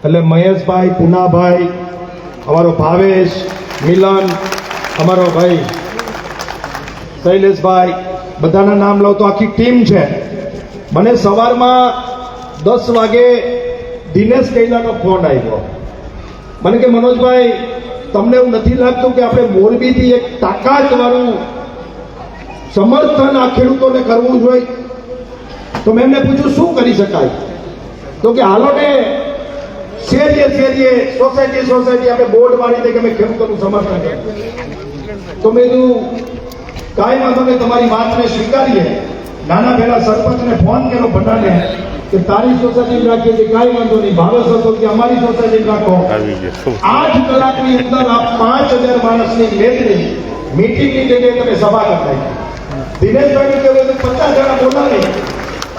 એટલે મહેશભાઈ, પૂનાભાઈ, અમારો ભાવેશ, મિલન, અમારો ભાઈ શૈલેષભાઈ, બધાના નામ લઉં તો આખી ટીમ છે. મને સવારમાં 10 વાગે દિનેશ કૈલાનો ફોન આવ્યો. મને કે મનોજભાઈ, તમને એવું નથી લાગતું કે આપણે મોરબીથી એક તાકાતવાળું સમર્થન આ ખેડૂતોને કરવું જોઈએ? તો મેં એમને પૂછ્યું શું કરી શકાય? તો કે હાલો ને શેરીએ શેરીએ, સોસાયટી આપણે બોર્ડ મારી દઈએ કે અમે ખેડૂતોનું સમર્થન કરીએ. તો મેં કીધું કાંઈ વાંધો નહીં, તમારી વાતને સ્વીકારીએ. નાના પહેલા સરપંચને ફોન કર્યો બધાને કે તારી સોસાયટી રાખીએ છીએ, કાંઈ વાંધો નહીં. ભાવેશ હતો કે અમારી સોસાયટી રાખો. 8 કલાકની અંદર આ 5000 માણસની મેદની મીટિંગની જગ્યાએ તમે સભા કરતા. દિનેશભાઈ કહેવાય 50 જણા બોલાવી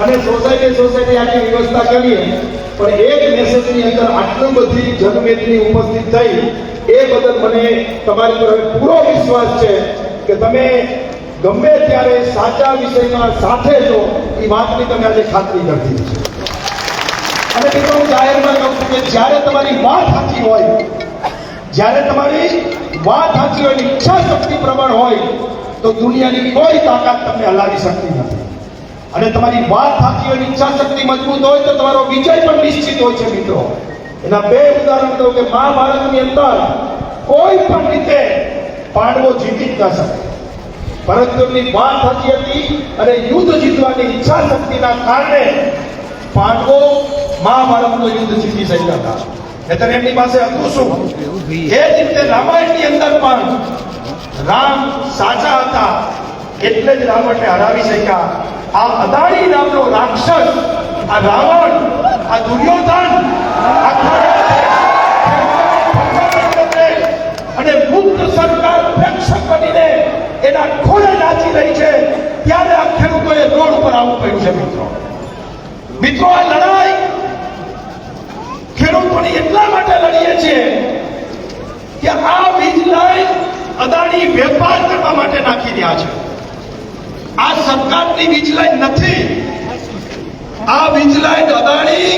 અને સોસાયટી આખી વ્યવસ્થા કરીએ. પણ એક મેસેજની અંદર આટલી બધી જનમેદની ઉપસ્થિત થઈ, એ બદલ મને તમારી પર પૂરો વિશ્વાસ છે કે તમે ગમે ત્યારે સાચા વિષયમાં સાથે છો. એ વાતની તમે આજે ખાતરી કરતી છે. અને મિત્રો, હું જાહેરમાં કહું છું કે જ્યારે તમારી વાત સાચી હોય, ઈચ્છા શક્તિ પ્રબળ હોય, તો દુનિયાની કોઈ તાકાત તમને હલાવી શકતી નથી. અને તમારી વાત સાચી હોય, ઈચ્છા શક્તિ મજબૂત હોય, તો તમારો વિજય પણ નિશ્ચિત હોય છે. મિત્રો, એના 2 ઉદાહરણ દઉં કે મહાભારતની અંદર કોઈ પણ રીતે પાંડવો જીતી જ ન શકે, પરંતુ એમની વાત સાચી હતી અને યુદ્ધ જીતવાની ઈચ્છા શક્તિના કારણે પાંડવો મહાભારતનું યુદ્ધ જીતી શક્યા હતા. નહીંતર એમની પાસે હતું શું? એ જ રીતે રામાયણની અંદર પણ રામ સાચા હતા એટલે જ રાવણને હરાવી શક્યા. આ અદાણી નામનો રાક્ષસ, આ રાવણ, આ દુર્યોધન અને મુક્ત સરકાર પ્રેક્ષક બનીને એના ખોળે નાચી રહી છે, ત્યારે આ ખેડૂતોએ રોડ ઉપર આવવું પડ્યું છે. મિત્રો, આ લડાઈ ખેડૂતોની એટલા માટે લડીએ છીએ કે આ વીજ લાઈન અદાણી વેપાર કરવા માટે નાખી રહ્યા છે. આ સરકારની વીજ લાઈન નથી. આ વીજ લાઈન અદાણી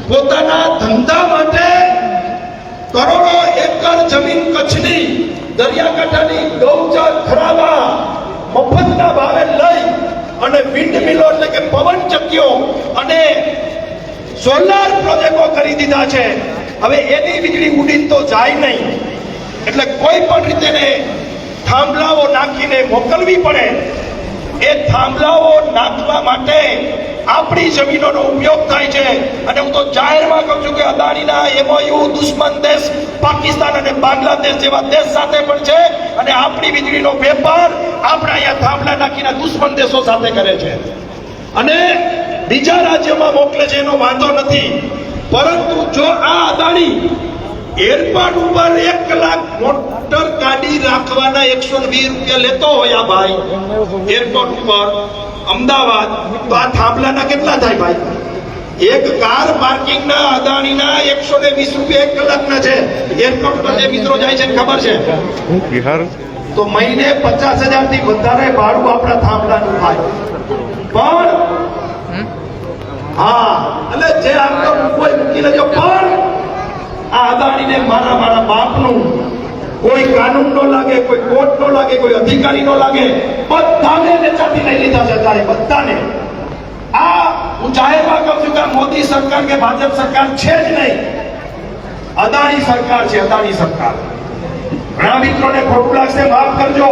પોતાના ધંધા માટે કરોડો એકર જમીન કચ્છની દરિયાકાંઠાની ગૌચર ખરાબા મફતના ભાવે લઈ અને વિન્ડ મિલો એટલે કે પવન ચક્કીઓ અને સોલાર પ્રોજેક્ટો કરી દીધા છે. હવે એની વીજળી ઉડીને તો જાય નહીં, એટલે કોઈ પણ રીતે થાંભલાઓ નાખીને મોકલવી પડે. એ થાંભલાઓ નાખવા માટે આપણી જમીનોનો ઉપયોગ થાય છે. અને હું તો જાહેરમાં કહું છું કે અદાણીના MOU દુશ્મન દેશ પાકિસ્તાન અને બાંગ્લાદેશ જેવા દેશ સાથે પણ છે, અને આપણી વીજળીનો વેપાર આપણા અહીંયા થાંભલા નાખીને દુશ્મન દેશો સાથે કરે છે અને બીજા રાજ્યોમાં મોકલે છે. એનો વાંધો નથી, પરંતુ જો આ અદાણી એરપોર્ટ ઉપર 1 કલાક મોટર ગાડી રાખવાના 120 રૂપિયા લેતો હોય આ ભાઈ એરપોર્ટ ઉપર અમદાવાદ, તો આ થાંભલાના કેટલા થાય ભાઈ? એક કાર પાર્કિંગના અદાણીના 120 રૂપિયા 1 કલાકના છે. એરપોર્ટ પર જે મિત્રો જાય છે ખબર છે, તો મહિને 50,000 થી વધારે ભાડું આપણા થાંભલાનું થાય. પણ હા, એટલે જે આપતો કોઈ મૂકી લેજો, પણ આ અદાણીને મારા બાપનું કોઈ કાનૂન નો લાગે, કોઈ કોર્ટ નો લાગે, કોઈ અધિકારી નો લાગે, બધાને નેચાથી લઈ લીધા છે. અત્યારે બધાને આ હું જાહેરમાં કહું છું કે મોદી સરકાર કે ભાજપ સરકાર છે જ નહીં, અદાણી સરકાર છે. અદાણી સરકાર. ઘણા મિત્રોને ખોટું લાગશે, માફ કરજો,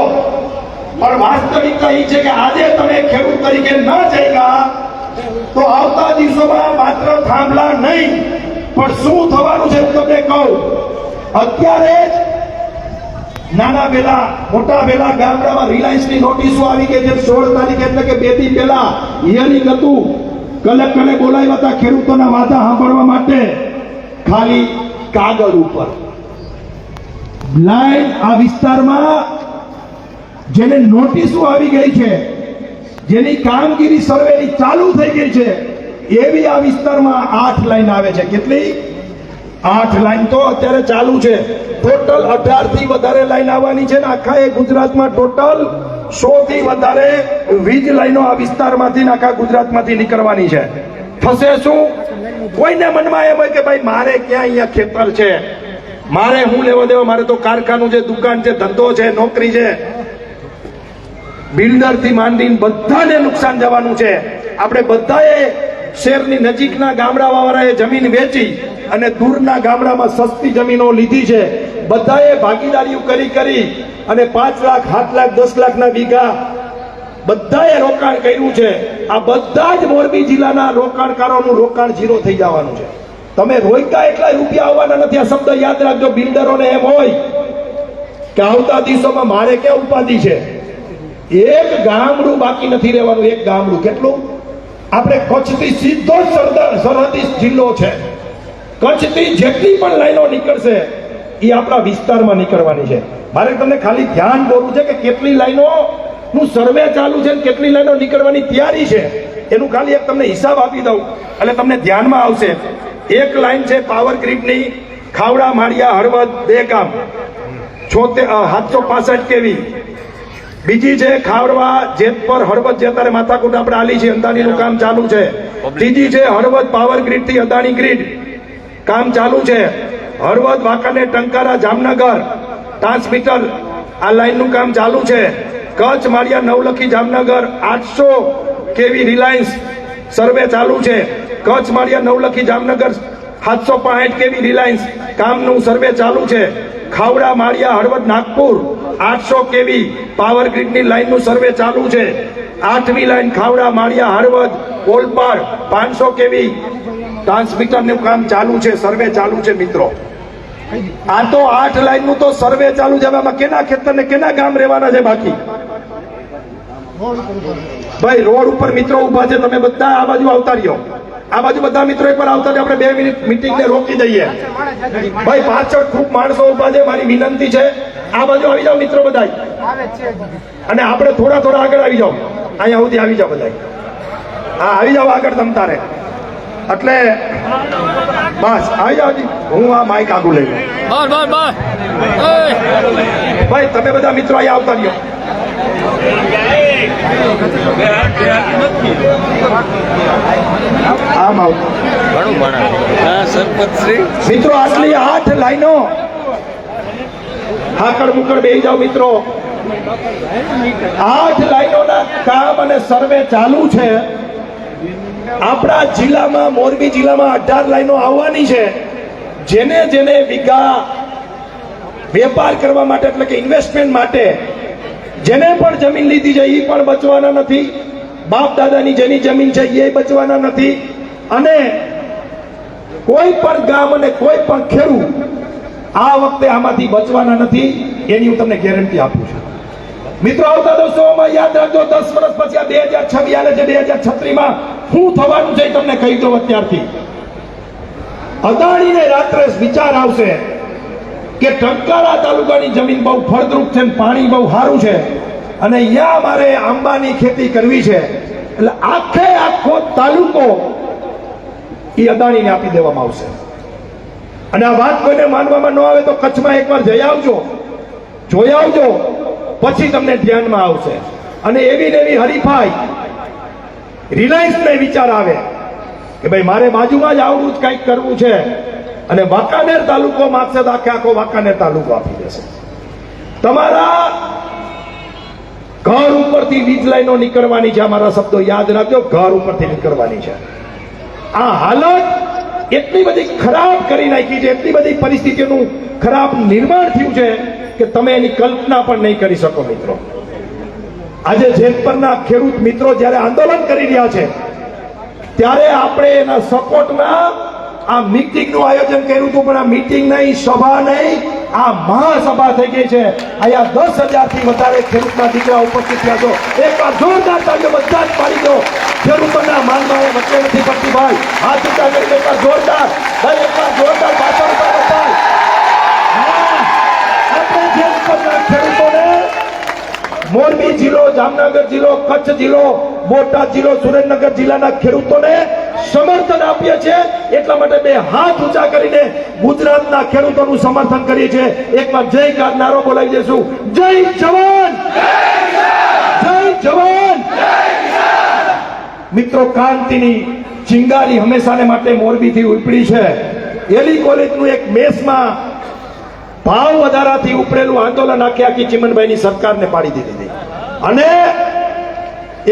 પણ વાસ્તવિકતા એ છે કે આજે તમે ખેડૂત તરીકે ન જઈગા તો આવતા દિવસોમાં માત્ર થાંભલા નહીં, પણ શું થવાનું છે તમને કહું. અત્યારે જ નાના વેલા મોટા વેલા ગામડામાં રિલાયન્સની નોટિસો આવી ગઈ છે. 16 તારીખે એટલે કે 2 દી પહેલા હિયરિંગ હતું. કલેક્ટરે બોલાવ્યા હતા ખેડૂતોના વાદા સાંભળવા માટે. ખાલી કાગળ ઉપર લાઈન આ વિસ્તારમાં જેને નોટિસો આવી ગઈ છે, જેની કામગીરી સર્વેની ચાલુ થઈ ગઈ છે, એવી આ વિસ્તારમાં 8 લાઈન આવે છે. કેટલી? 8 લાઈન તો અત્યારે ચાલુ છે. ટોટલ 18 થી વધારે લાઈન આવવાની છે ને આખા ગુજરાતમાં ટોટલ 100 થી વધારે વીજ લાઈનો આ વિસ્તારમાંથી આખા ગુજરાતમાંથી નીકળવાની છે. થશે શું? કોઈને મનમાં એમ હોય કે ભાઈ મારે ક્યાં અહીંયા ખેતર છે, મારે હું લેવા દેવા, મારે તો કારખાનું છે, દુકાન છે, ધંધો છે, નોકરી છે. બિલ્ડર થી માંડીને બધાને નુકસાન જવાનું છે. આપણે બધાએ શહેરની નજીકના ગામડાવાળાએ જમીન વેચી અને દૂરના ગામડામાં સસ્તી જમીનો લીધી છે. બધાએ ભાગીદારીઓ કરી અને 5 લાખ 7 લાખ 10 લાખના વીઘા બધાએ રોકાણ કર્યું છે. આ બધા જ મોરબી જિલ્લાના રોકાણકારોનું રોકાણ ઝીરો થઈ જવાનું છે. તમે રોક્યા એટલા રૂપિયા આવવાના નથી. આ શબ્દ યાદ રાખજો. બિલ્ડરોને એમ હોય કે આવતા દિવસોમાં મારે ક્યાં ઉપાધિ છે. એક ગામડું બાકી નથી રહેવાનું. એક ગામડું કેટલું? આપણે કચ્છથી સીધો સરહદી જિલ્લો છે. કચ્છથી જેટલી પણ લાઈનો નીકળશે એ આપણા વિસ્તારમાં નીકળવાની છે. મારે તમને ખાલી ધ્યાન દોરવું છે કે કેટલી લાઈનો નું સર્વે ચાલુ છે, કેટલી લાઈનો નીકળવાની તૈયારી છે, એનું ખાલી એક તમને હિસાબ આપી દઉં એટલે તમને ધ્યાનમાં આવશે. એક લાઈન છે પાવર ગ્રીડની, ખાવડા માળિયા હળવદ 2 ગામ 765 કેવી. બીજી છે ખાવડવા જેતપર હળવદ, જે અત્યારે માથાકૂટ આપણે આલી છે, અંદાણીનું કામ ચાલુ છે. ત્રીજી છે હળવદ પાવર ગ્રીડ થી અદાણી ગ્રીડ, કામ ચાલુ છે. હળવદ વાંકાનેર ટંકારા જામનગર ટ્રાન્સમીટર, આ લાઈનનું કામ ચાલુ છે. કચ્છ માળિયા નવલખી જામનગર 800 કેવી રિલાયન્સ સર્વે ચાલુ છે. કચ્છ માળિયા નવલખી જામનગર 765 કેવી રિલાયન્સ કામનું સર્વે ચાલુ છે. ખાવડા માળિયા હળવદ નાગપુર 800 કેવી પાવર ગ્રીડની લાઈનનું સર્વે ચાલુ છે. 8મી લાઈન ખાવડા માળિયા હળવદ ઓલપાડ 500 કેવી ટ્રાન્સમીટરનું કામ ચાલુ છે, સર્વે ચાલુ છે. મિત્રો આ તો 8 લાઈનનું તો સર્વે ચાલુ છે. આમાં કેના ખેતર ને કેના ગામ રહેવાના છે બાકી? ભાઈ રોડ ઉપર મિત્રો ઉભા છે. તમે બધા આ બાજુ આવતા રહ્યો. આ બાજુ બધા મિત્રો એકવાર આવતા રહો. આપણે 2 મિનિટ મીટિંગને રોકી દઈએ. ભાઈ પાછળ ખૂબ માણસો ઉભા છે. મારી વિનંતી છે આ બાજુ આવી જાઓ મિત્રો બધા, અને આપણે થોડા આગળ આવી જાઓ. અહીંયા સુધી આવી જાઓ બધા. હા આવી જાઓ આગળ તમ તારે. એટલે બસ આવી જાઓ. હું આ માઇક આગળ લઈ લઉં. ભાઈ તમે બધા મિત્રો અહીંયા આવતા રહ્યો. આમ મિત્રો આટલી 8 લાઈનો હાકડ મુકડ બેસી જાઓ મિત્રો. 8 લાઈનોના કામ અને સર્વે ચાલુ છે. આપણા જિલ્લામાં મોરબી જિલ્લામાં 18 લાઈનો આવવાની છે. જેને વીઘા વેપાર કરવા માટે એટલે કે ઇન્વેસ્ટમેન્ટ માટે જેને પણ જમીન લીધી છે એ પણ બચવાના નથી. બાપ દાદાની જેની જમીન છે એ બચવાના નથી. અને કોઈ પણ ગામ અને કોઈ પણ ખેડૂત આ વખતે આમાંથી બચવાના નથી, એની હું તમને ગેરંટી આપું છું. મિત્રો આવતા દિવસોમાં યાદ રાખજો, 10 વર્ષ પછી આ 2026 આલે છે. 2036માં શું થવાનું છે તમને કહી દો અત્યારથી. અદાણીને રાત્રે વિચાર આવશે કે ટંકારા તાલુકાની જમીન બહુ ફળદ્રુપ છે, પાણી બહુ સારું છે, અને અહીંયા મારે આંબાની ખેતી કરવી છે. એટલે આખો તાલુકો એ અદાણીને આપી દેવામાં આવશે. અને આ વાત કોઈને માનવામાં ન આવે તો કચ્છમાં એકવાર જઈ આવજો, જોઈ આવજો, પછી તમને ધ્યાનમાં આવશે. અને એવી ને એવી હરીફાઈ રિલાયન્સને વિચાર આવે કે ભાઈ મારે બાજુમાં જ આવડું જ કંઈક કરવું છે, અને વાંકાનેર તાલુકો માગશે તો આખો વાંકાનેર તાલુકો આપી દેશે. તમારા ઘર ઉપરથી વીજ લાઈનો નીકળવાની છે. અમારા શબ્દો યાદ રાખજો, ઘર ઉપરથી નીકળવાની છે. આ હાલત એટલી બધી ખરાબ કરી નાખી છે, એટલી બધી પરિસ્થિતિઓનું ખરાબ નિર્માણ થયું છે કે તમે એની કલ્પના પણ નહીં કરી શકો. મિત્રો આજે જેતપરના ખેડૂત મિત્રો જ્યારે આંદોલન કરી રહ્યા છે ત્યારે આપણે એના સપોર્ટમાં આ મીટિંગનું આયોજન કર્યું હતું. પણ આ મીટિંગ નહીં, સભા નહીં, આ મહાસભા થઈ ગઈ છે. અહીંયા 10,000 થી વધારે ખેડૂતના દીકરા ઉપસ્થિત થયા છો. એકવાર જોરદાર તાળીઓ બધા જ પાડી દો. ખેડૂતોના માનમાં એ વચ્ચે નથી પડતી ભાઈ. હાથ ઊંચા કરીને એકવાર જોરદાર ભાઈ, એકવાર જોરદાર પાછળ ભાઈ. આપણે જેતપરના ખેડૂતોને મોરબી જિલ્લો, જામનગર જિલ્લો, કચ્છ જિલ્લો, બોટાદ જિલ્લો, સુરેન્દ્રનગર જિલ્લાના ખેડૂતોને સમર્થન આપીએ છીએ. એટલા માટે 2 હાથ ઊંચા કરીને ગુજરાતના ખેડૂતોનું સમર્થન કરીએ છીએ. એકવાર જય કાર નારો બોલાવી દેશું. જય જવાન, જય જવાન. મિત્રો ક્રાંતિની ચિંગારી હંમેશાને માટે મોરબીથી ઉપડી છે. એલી કોલેજનું એક મેસમાં ભાવ વધારાથી ઉપડેલું આંદોલન આખી ચીમનભાઈની સરકારને પાડી દીધી અને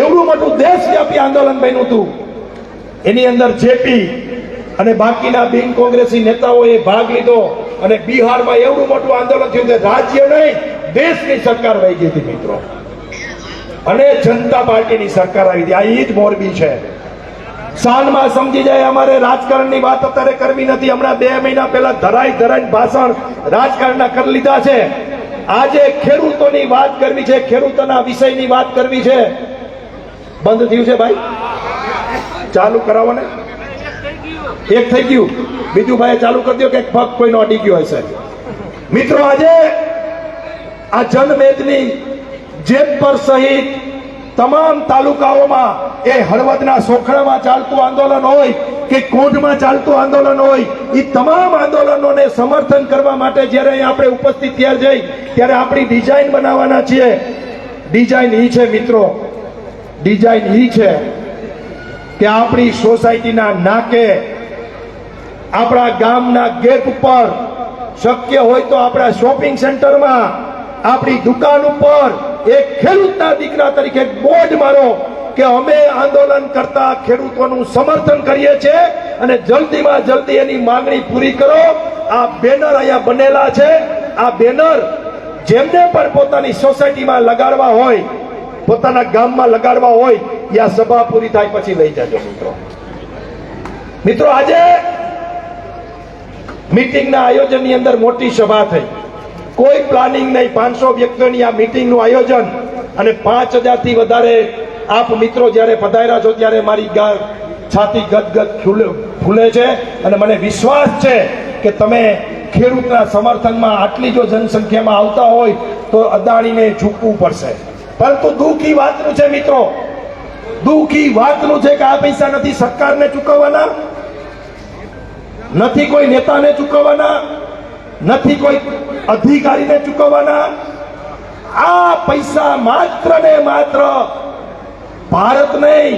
એવડું મોટું દેશવ્યાપી આંદોલન બન્યું હતું. એની અંદર જેપી અને બાકીના બિન કોંગ્રેસી નેતાઓએ ભાગ લીધો અને બિહારમાં એવડું મોટું આંદોલન થયું કે રાજ્ય નહીં દેશની સરકાર વહી ગઈ હતી મિત્રો. અને જનતા પાર્ટીની સરકાર આવી હતી. આ ઈ જ મોરબી છે. સાલમાં સમજી જાય અમારે રાજકારણની વાત અત્યારે કરવી નથી. હમણાં 2 મહિના પહેલા ધરાઈ ભાષણ રાજકારણના કરી લીધા છે. આજે ખેડૂતોની વાત કરવી છે, ખેડૂતોના વિષયની વાત કરવી છે. બંધ થયું છે ભાઈ, ચાલુ કરાવો ને. એક થઈ ગયું, બીજું ભાઈ ચાલુ કરી દો કે પગ કોઈનો અડી ગયો હશે. મિત્રો આજે આ જનમેદની જેતપર સહિત તમામ તાલુકાઓમાં એ હળવદના સોખડામાં ચાલતું આંદોલન હોય કે કોંઢમાં ચાલતું આંદોલન હોય, એ તમામ આંદોલનોને સમર્થન કરવા માટે જ્યારે અહીં આપણે ઉપસ્થિત થયા જઈ ત્યારે આપણી ડિઝાઇન બનાવવાના છીએ. ડિઝાઇન ઈ છે મિત્રો, ડિઝાઇન ઈ છે કે આપણી સોસાયટીના નાકે, આપણા ગામના ગેટ ઉપર, શક્ય હોય તો આપણા શોપિંગ સેન્ટરમાં, આપણી દુકાન ઉપર એક ખેડૂતના દીકરા તરીકે બોર્ડ મારો કે અમે આંદોલન કરતા ખેડૂતોનું સમર્થન કરીએ છીએ અને જલ્દીમાં જલ્દી એની માંગણી પૂરી કરો. આ બેનર અહીંયા બનેલા છે. આ બેનર જેમને પણ પોતાની સોસાયટીમાં લગાડવા હોય, પોતાના ગામમાં લગાડવા હોય, આ સભા પૂરી થાય પછી લઈ જજો મિત્રો. મિત્રો આજે મીટિંગના આયોજનની અંદર મોટી સભા થઈ. કોઈ પ્લાનિંગ નહીં, 500 વ્યક્તિઓની આ મીટિંગનું આયોજન અને 5000 થી વધારે આપ મિત્રો જ્યારે પધાર્યા છો ત્યારે મારી છાતી ગદગદ ફૂલે છે અને મને વિશ્વાસ છે કે તમે ખેડૂતના સમર્થનમાં આટલી જો જનસંખ્યામાં આવતા હોય તો અદાણીને ઝૂકવું પડશે. પરંતુ દુઃખી વાતનું છે મિત્રો, દુઃખી વાતનું છે કે આ પૈસા નથી સરકારને ચૂકવવાના, નથી કોઈ નેતાને ચૂકવવાના, નથી કોઈ અધિકારીને ચૂકવવાના. આ પૈસા માત્ર ને માત્ર ભારત નહીં,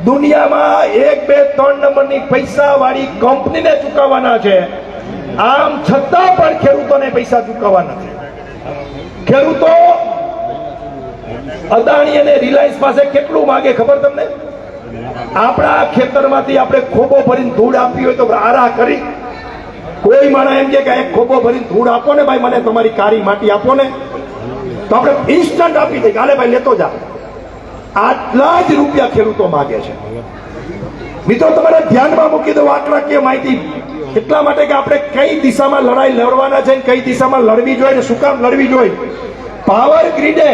દુનિયામાં 1, 2, 3 નંબરની પૈસા વાળી કંપનીને ચૂકવવાના છે. આમ છતાં પણ ખેડૂતોને પૈસા ચૂકવવા નથી. ખેડૂતો અદાણી અને રિલાયન્સ પાસે કેટલું માંગે ખબર તમને? આપણા ખેતરમાંથી આપણે ખોબો ભરીને ધૂળ આપી હોય તો આરા કરી કોઈ માણસ એમ કે એક ખોબો ભરીને ધૂળ આપો ને ભાઈ, મને તમારી કાળી માટી આપો ને, તો આપણે ઇન્સ્ટન્ટ આપી દઈએ, હાલે ભાઈ લેતો જા. આટલા જ રૂપિયા ખેડૂતો માંગે છે. મિત્રો તમારે ધ્યાનમાં મૂકી દો આંકડાકીય માહિતી, એટલા માટે કે આપણે કઈ દિશામાં લડાઈ લડવાના છે, કઈ દિશામાં લડવી જોઈએ, શું કામ લડવી જોઈએ. પાવર ગ્રીડે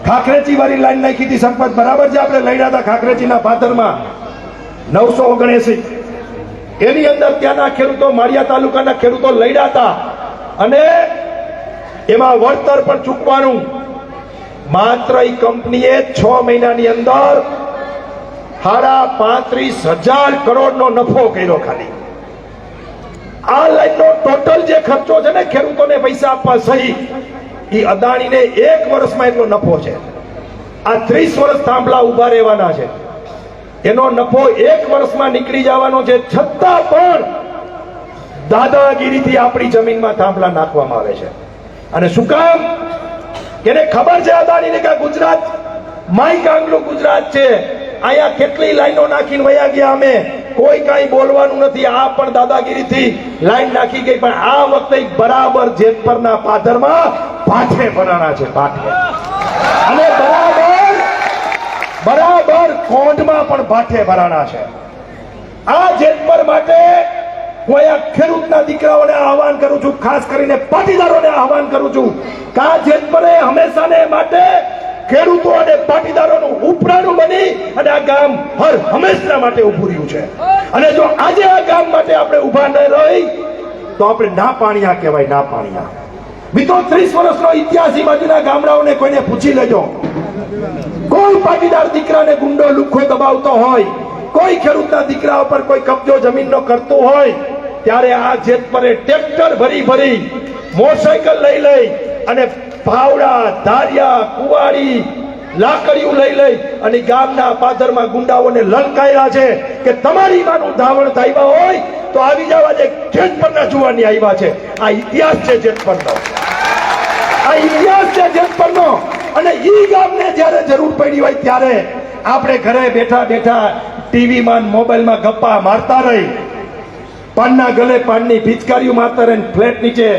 ખાખરેચી વાળી લાઈન નાખી હતી સરપંચ, બરાબર છે. આપણે લડ્યા હતા ખાખરેચીના પાદરમાં 979, એની અંદર ત્યાંના ખેડૂતો, માળિયા તાલુકાના ખેડૂતો લડ્યા હતા અને એમાં વળતર પણ ચૂકવાનું. માત્ર એ કંપનીએ 6 મહિનાની અંદર 35,000 કરોડનો નફો કર્યો. ખાલી આ લાઈનનો ટોટલ જે ખર્ચો છે ને ખેડૂતોને પૈસા આપવા સહિત, એ અદાણીને 1 વર્ષમાં એટલો નફો છે. આ 30 વર્ષ થાંભલા ઉભા રહેવાના છે, એનો નફો 1 વર્ષમાં નીકળી જવાનો છે. છતાં પણ દાદાગીરીથી આપણી જમીનમાં થાંભલા નાખવામાં આવે છે. અને શું કામ? એને ખબર છે અદાણીને કે ગુજરાત માય કાંગલું ગુજરાત છે, અહીંયા કેટલી લાઈનો નાખીને વયા ગયા અમે, કોઈ કાંઈ બોલવાનું નથી. આ પણ દાદાગીરીથી લાઈન નાખી ગઈ. પણ આ વખતે બરાબર જેતપરના પાદરમાં ભાઠે ભરાણા છે, ભાઠે. અને બરાબર કોંઢમાં પણ ભાઠે ભરાણા છે. આ જેતપર માટે હું અહીંયા ખેડૂતના દીકરાઓને આહવાન કરું છું, ખાસ કરીને પાટીદારોને આહવાન કરું છું કે આ જેતપરે હંમેશાને માટે ખેડૂતો અને પાટીદારોનું ઉપરાણું બની અને આ ગામ હર હંમેશા માટે ઉભું રહ્યું છે. અને જો આજે આ ગામ માટે આપણે ઉભા ન રહી તો આપણે ના પાણીયા કહેવાય, ના પાણીયા. મિત્રો 30 વર્ષનો ઇતિહાસ બાજુના ગામડાઓને કોઈને પૂછી લેજો. કોઈ પાટીદાર દીકરાને ગુંડો લુખ્ખો દબાવતો હોય, કોઈ ખેડૂતના દીકરા ઉપર કોઈ કબજો જમીનનો કરતો હોય, ત્યારે આ જેતપરે ટ્રેક્ટર ભરી મોટરસાયકલ લઈ અને ભાવડા, ધારિયા, કુવાડી, લાકડીયું લઈ અને ગામના પાદરમાં ગુંડાઓને લલકાર્યા છે કે તમારી માનું ધાવણ થાવ્યા હોય તો આવી જવા જે જેતપરના જુવાની આવ્યા છે. આ ઇતિહાસ છે જેતપરનો, આ ઇતિહાસ છે જેતપરનો. અને ઈ ગામને જ્યારે જરૂર પડી હોય ત્યારે આપણે ઘરે બેઠા બેઠા ટીવીમાં મોબાઈલમાં ગપ્પા મારતા રહી, પાનના ગલે પાનની પિચકારીઓ મારતા રહીને ફ્લેટ નીચે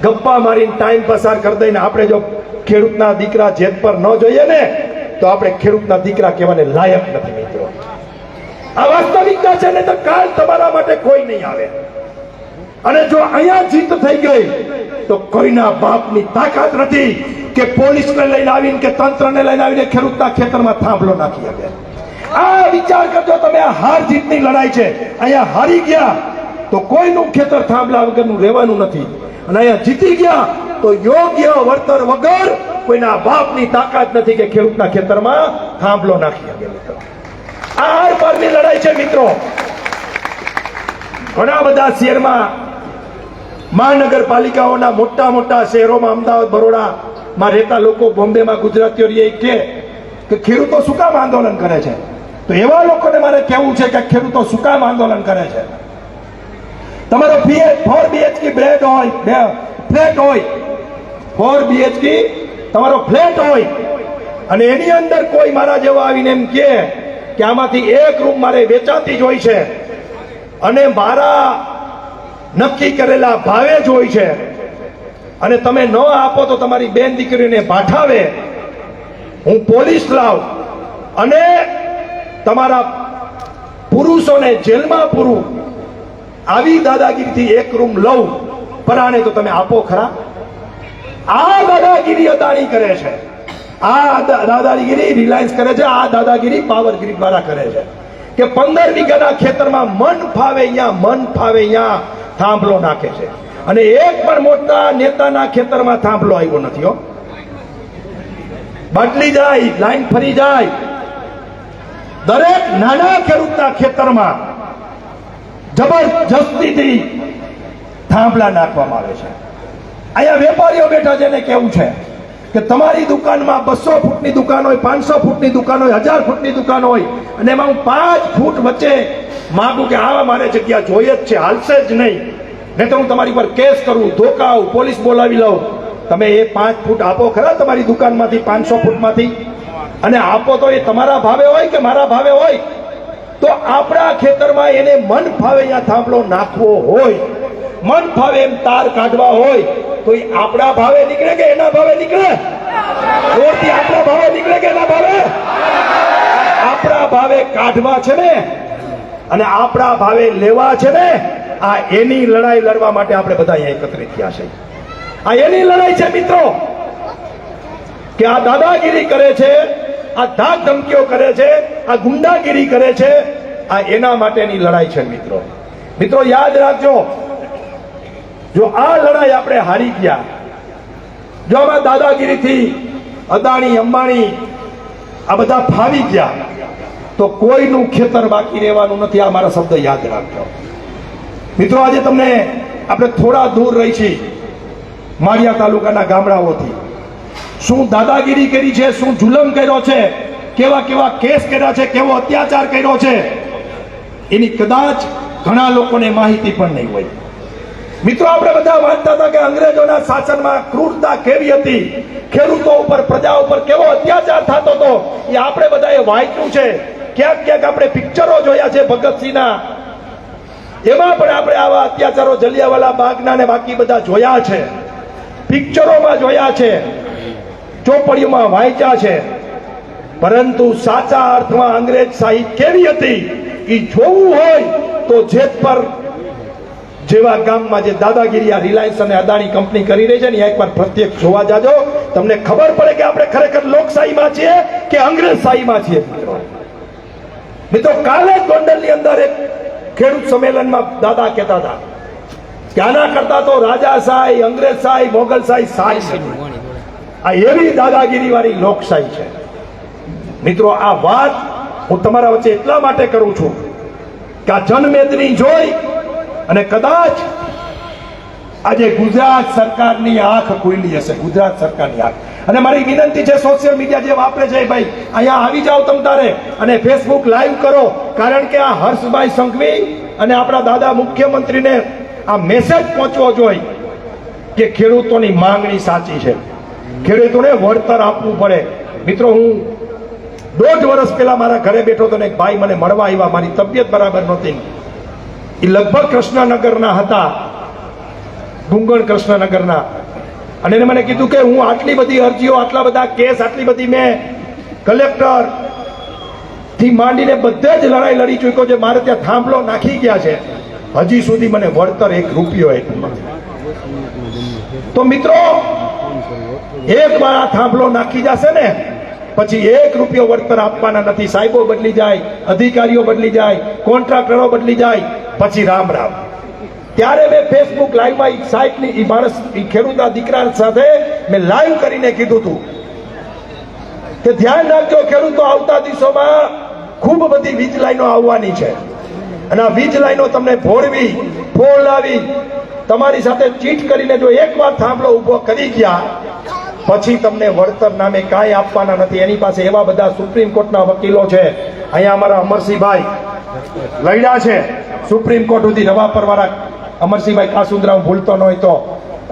ગપ્પા મારીને ટાઈમ પસાર કરી દઈને આપણે જો ખેડૂતના દીકરા જેતપર ન જોઈએ ને તો આપણે ખેડૂતના દીકરા કહેવાને લાયક નથી મિત્રો. આ વાસ્તવિકતા છે ને તો કાલ તમારા માટે કોઈ નહીં આવે. અને જો અહીંયા જીત થઈ ગઈ તો કોઈના બાપની તાકાત નથી કે પોલીસને લઈને આવીને કે તંત્રને લઈને આવીને ખેડૂતના ખેતરમાં થાંભલો નાખી શકે. આ વિચાર કરજો તમે. આ હાર જીતની લડાઈ છે. અહીંયા હારી ગયા તો કોઈનું ખેતર થાંભલા વગરનું રહેવાનું નથી, અને અહીંયા જીતી ગયા તો યોગ્ય વળતર વગર કોઈના બાપની તાકાત નથી કે ખેડૂતના ખેતરમાં થાંભલો નાખી શકે મિત્રો. આ હાર પારની લડાઈ છે મિત્રો. ઘણા બધા શહેરમાં મહાનગરપાલિકાઓના મોટા મોટા શહેરોમાં અમદાવાદ બરોડામાં રહેતા લોકો, બોમ્બેમાં ગુજરાતીઓ કે ખેડૂતો શું કામ આંદોલન કરે છે? તો એવા લોકોને મારે કહેવું છે કે ખેડૂતો શું કામ આંદોલન કરે છે? તમારો 4 BHK ફ્લેટ હોય 4 BHK તમારો ફ્લેટ હોય અને એની અંદર કોઈ મારા જેવા આવીને એમ કે આમાંથી એક રૂમ મારે વેચાતી જ હોય છે અને મારા નક્કી કરેલા ભાવે જ હોય છે અને તમે ન આપો તો તમારી બેન દીકરીને પાઠાવે, હું પોલીસ લાવ અને તમારા પુરુષોને જેલમાં પૂરું, આવી દાદાગીરીથી એક રૂમ લઉં પરાણે તો તમે આપો ખરા? આ દાદાગીરી અદાણી કરે છે, આ દાદાગીરી રિલાયન્સ કરે છે, આ દાદાગીરી પાવરગીરી દ્વારા કરે છે કે 15 વીઘાના ખેતરમાં મન ફાવે અહીંયા થાંભલો નાખે છે. અને એક પણ મોટા નેતાના ખેતરમાં થાંભલો આવ્યો નથી હો. બદલી જાય, લાઈન ફરી જાય. દરેક નાના ખેડૂતના ખેતરમાં જબરજસ્તીથી થાંભલા નાખવામાં આવે છે. અહીંયા વેપારીઓ બેઠા છે ને કેવું છે કે તમારી દુકાનમાં 200 ફૂટની દુકાન હોય, 500 ફૂટની દુકાન હોય, 1000 ફૂટની દુકાન હોય અને એમાં હું 5 ફૂટ વચ્ચે માંગુ કે આવા મારે જગ્યા જોઈએ જ છે, હાલશે જ નહીં, નહીં તો હું તમારી પર કેસ કરું, ધોકાવું, પોલીસ બોલાવી લઉં. તમે એ 5 ફૂટ આપો ખરા તમારી દુકાનમાંથી, 500 ફૂટમાંથી? અને આપો તો એ તમારા ભાવે હોય કે મારા ભાવે હોય? તો આપણા ખેતરમાં એને મન ફાવે અહીંયા થાંભલો નાખવો હોય, મન ફાવે એમ તાર કાઢવા હોય તો એ આપણા ભાવે નીકળે કે એના ભાવે નીકળે? જોરથી આપણા ભાવે નીકળે કે એના ભાવે? આપણા ભાવે કાઢવા છે ને અને આપણા ભાવે લેવા છે ને. આ એની લડાઈ લડવા માટે આપણે બધા અહીંયા એકત્રિત થયા છે. આ એની લડાઈ છે મિત્રો કે આ દાદાગીરી કરે છે, આ ધાક ધમકીઓ કરે છે, આ ગુંડાગીરી કરે છે. આ એના માટેની લડાઈ છે મિત્રો. મિત્રો યાદ રાખજો, જો આ લડાઈ આપણે હારી ગયા, જો આમાં દાદાગીરીથી અદાણી અંબાણી આ બધા ફાવી ગયા તો કોઈનું ખેતર બાકી રહેવાનું નથી. આ મારા શબ્દ યાદ રાખજો મિત્રો. આજે તમને આપણે થોડા દૂર રહી છીએ માળિયા તાલુકાના ગામડાઓથી. શું દાદાગીરી કરી છે, શું જુલમ કર્યો છે, કેવા કેવા કેસ કર્યા છે, કેવો અત્યાચાર કર્યો છે, એની કદાચ ઘણા લોકોને માહિતી પણ નહીં હોય. મિત્રો આપણે બધા વાંચતા હતા કે અંગ્રેજોના શાસનમાં ક્રૂરતા કેવી હતી, ખેડૂતો ઉપર, પ્રજા ઉપર કેવો અત્યાચાર થતો હતો, એ આપણે બધાએ વાંચ્યું છે. ક્યાંક ક્યાંક આપણે પિક્ચરો જોયા છે ભગતસિંહના, એમાં પણ આપણે આવા અત્યાચારો જલિયાવાલા બાગના ને બાકી બધા જોયા છે, પિક્ચરોમાં જોયા છે, ચોપડીઓમાં વાંચ્યા છે. પરંતુ સાચા અર્થમાં અંગ્રેજ શાહી કેવી હતી એ જોવું હોય તો જેતપર જેવા ગામમાં જે દાદાગીરી આ રિલાયન્સ અને અદાણી કંપની કરી રહી છે ને એકવાર પ્રત્યક્ષ જોવા જાજો, તમને ખબર પડે કે આપણે ખરેખર લોકશાહીમાં છીએ કે અંગ્રેજશાહીમાં છીએ. મિત્રો કાલે જ ગોંડલની અંદર એક ખેડૂત સંમેલનમાં દાદા કહેતા હતા કે આના કરતા તો રાજાશાહી, અંગ્રેજશાહી, મોગલશાહી સારી. આ એવી દાદાગીરી વાળી લોકશાહી છે. મિત્રો આ વાત હું તમારા વચ્ચે એટલા માટે કરું છું કે આ જનમેદની જોઈ અને કદાચ આજે ગુજરાત સરકારની આંખ ખુલી હશે. ગુજરાત સરકારની આંખ અને મારી વિનંતી છે, સોશિયલ મીડિયા જે વાપરે છે ભાઈ, અહીંયા આવી જાઓ તમ તારે અને ફેસબુક લાઈવ કરો, કારણ કે આ હર્ષભાઈ સંઘવી અને આપણા દાદા મુખ્યમંત્રીને આ મેસેજ પહોંચવો જોઈએ કે ખેડૂતોની માંગણી સાચી છે, ખેડૂતોને વળતર આપવું પડે. મિત્રો, હું 1.5 વર્ષ પહેલા મારા ઘરે બેઠો હતો ને એક ભાઈ મને મળવા આવ્યા, મારી તબિયત બરાબર નહોતી. એ લગભગ કૃષ્ણનગરના હતા, ડુંગર કૃષ્ણનગરના. અને એને મને કીધું કે હું આટલી બધી અરજીઓ, આટલા બધા કેસ, આટલી બધી મેં કલેક્ટર થી માંડીને બધે જ લડાઈ લડી ચૂક્યો છે, મારે ત્યાં થાંભલો નાખી ગયા છે, હજી સુધી મને વળતર 1 રૂપિયો આપ્યો નથી. તો મિત્રો, એકવાર આ થાંભલો નાખી જશે ને પછી 1 રૂપિયો વળતર આપવાના નથી. સાહેબો બદલી જાય, અધિકારીઓ બદલી જાય, કોન્ટ્રાક્ટરો બદલી જાય, પછી રામ રામ. ત્યારે મેં ફેસબુક લાઈવમાં સાહેબની માણસ ખેડૂતના દીકરા સાથે મેં લાઈવ કરીને કીધું હતું કે ધ્યાન રાખજો ખેડૂતો, આવતા દિવસોમાં ખૂબ બધી વીજ લાઈનો આવવાની છે અને આ વીજ લાઈનો તમને ફોડવી, ફોલાવી, તમારી સાથે ચીટ કરીને જો એકવાર થાંભલો ઉભો કરી ગયા પછી તમને વળતર નામે કાંઈ આપવાના નથી. એની પાસે એવા બધા સુપ્રીમ કોર્ટના વકીલો છે. અહીંયા અમારા અમરસિંહભાઈ લડ્યા છે સુપ્રીમ કોર્ટ સુધી, રવાપર વાળા અમરસિંહભાઈ કાસુંદ્રા, હું ભૂલતો ન હોય તો,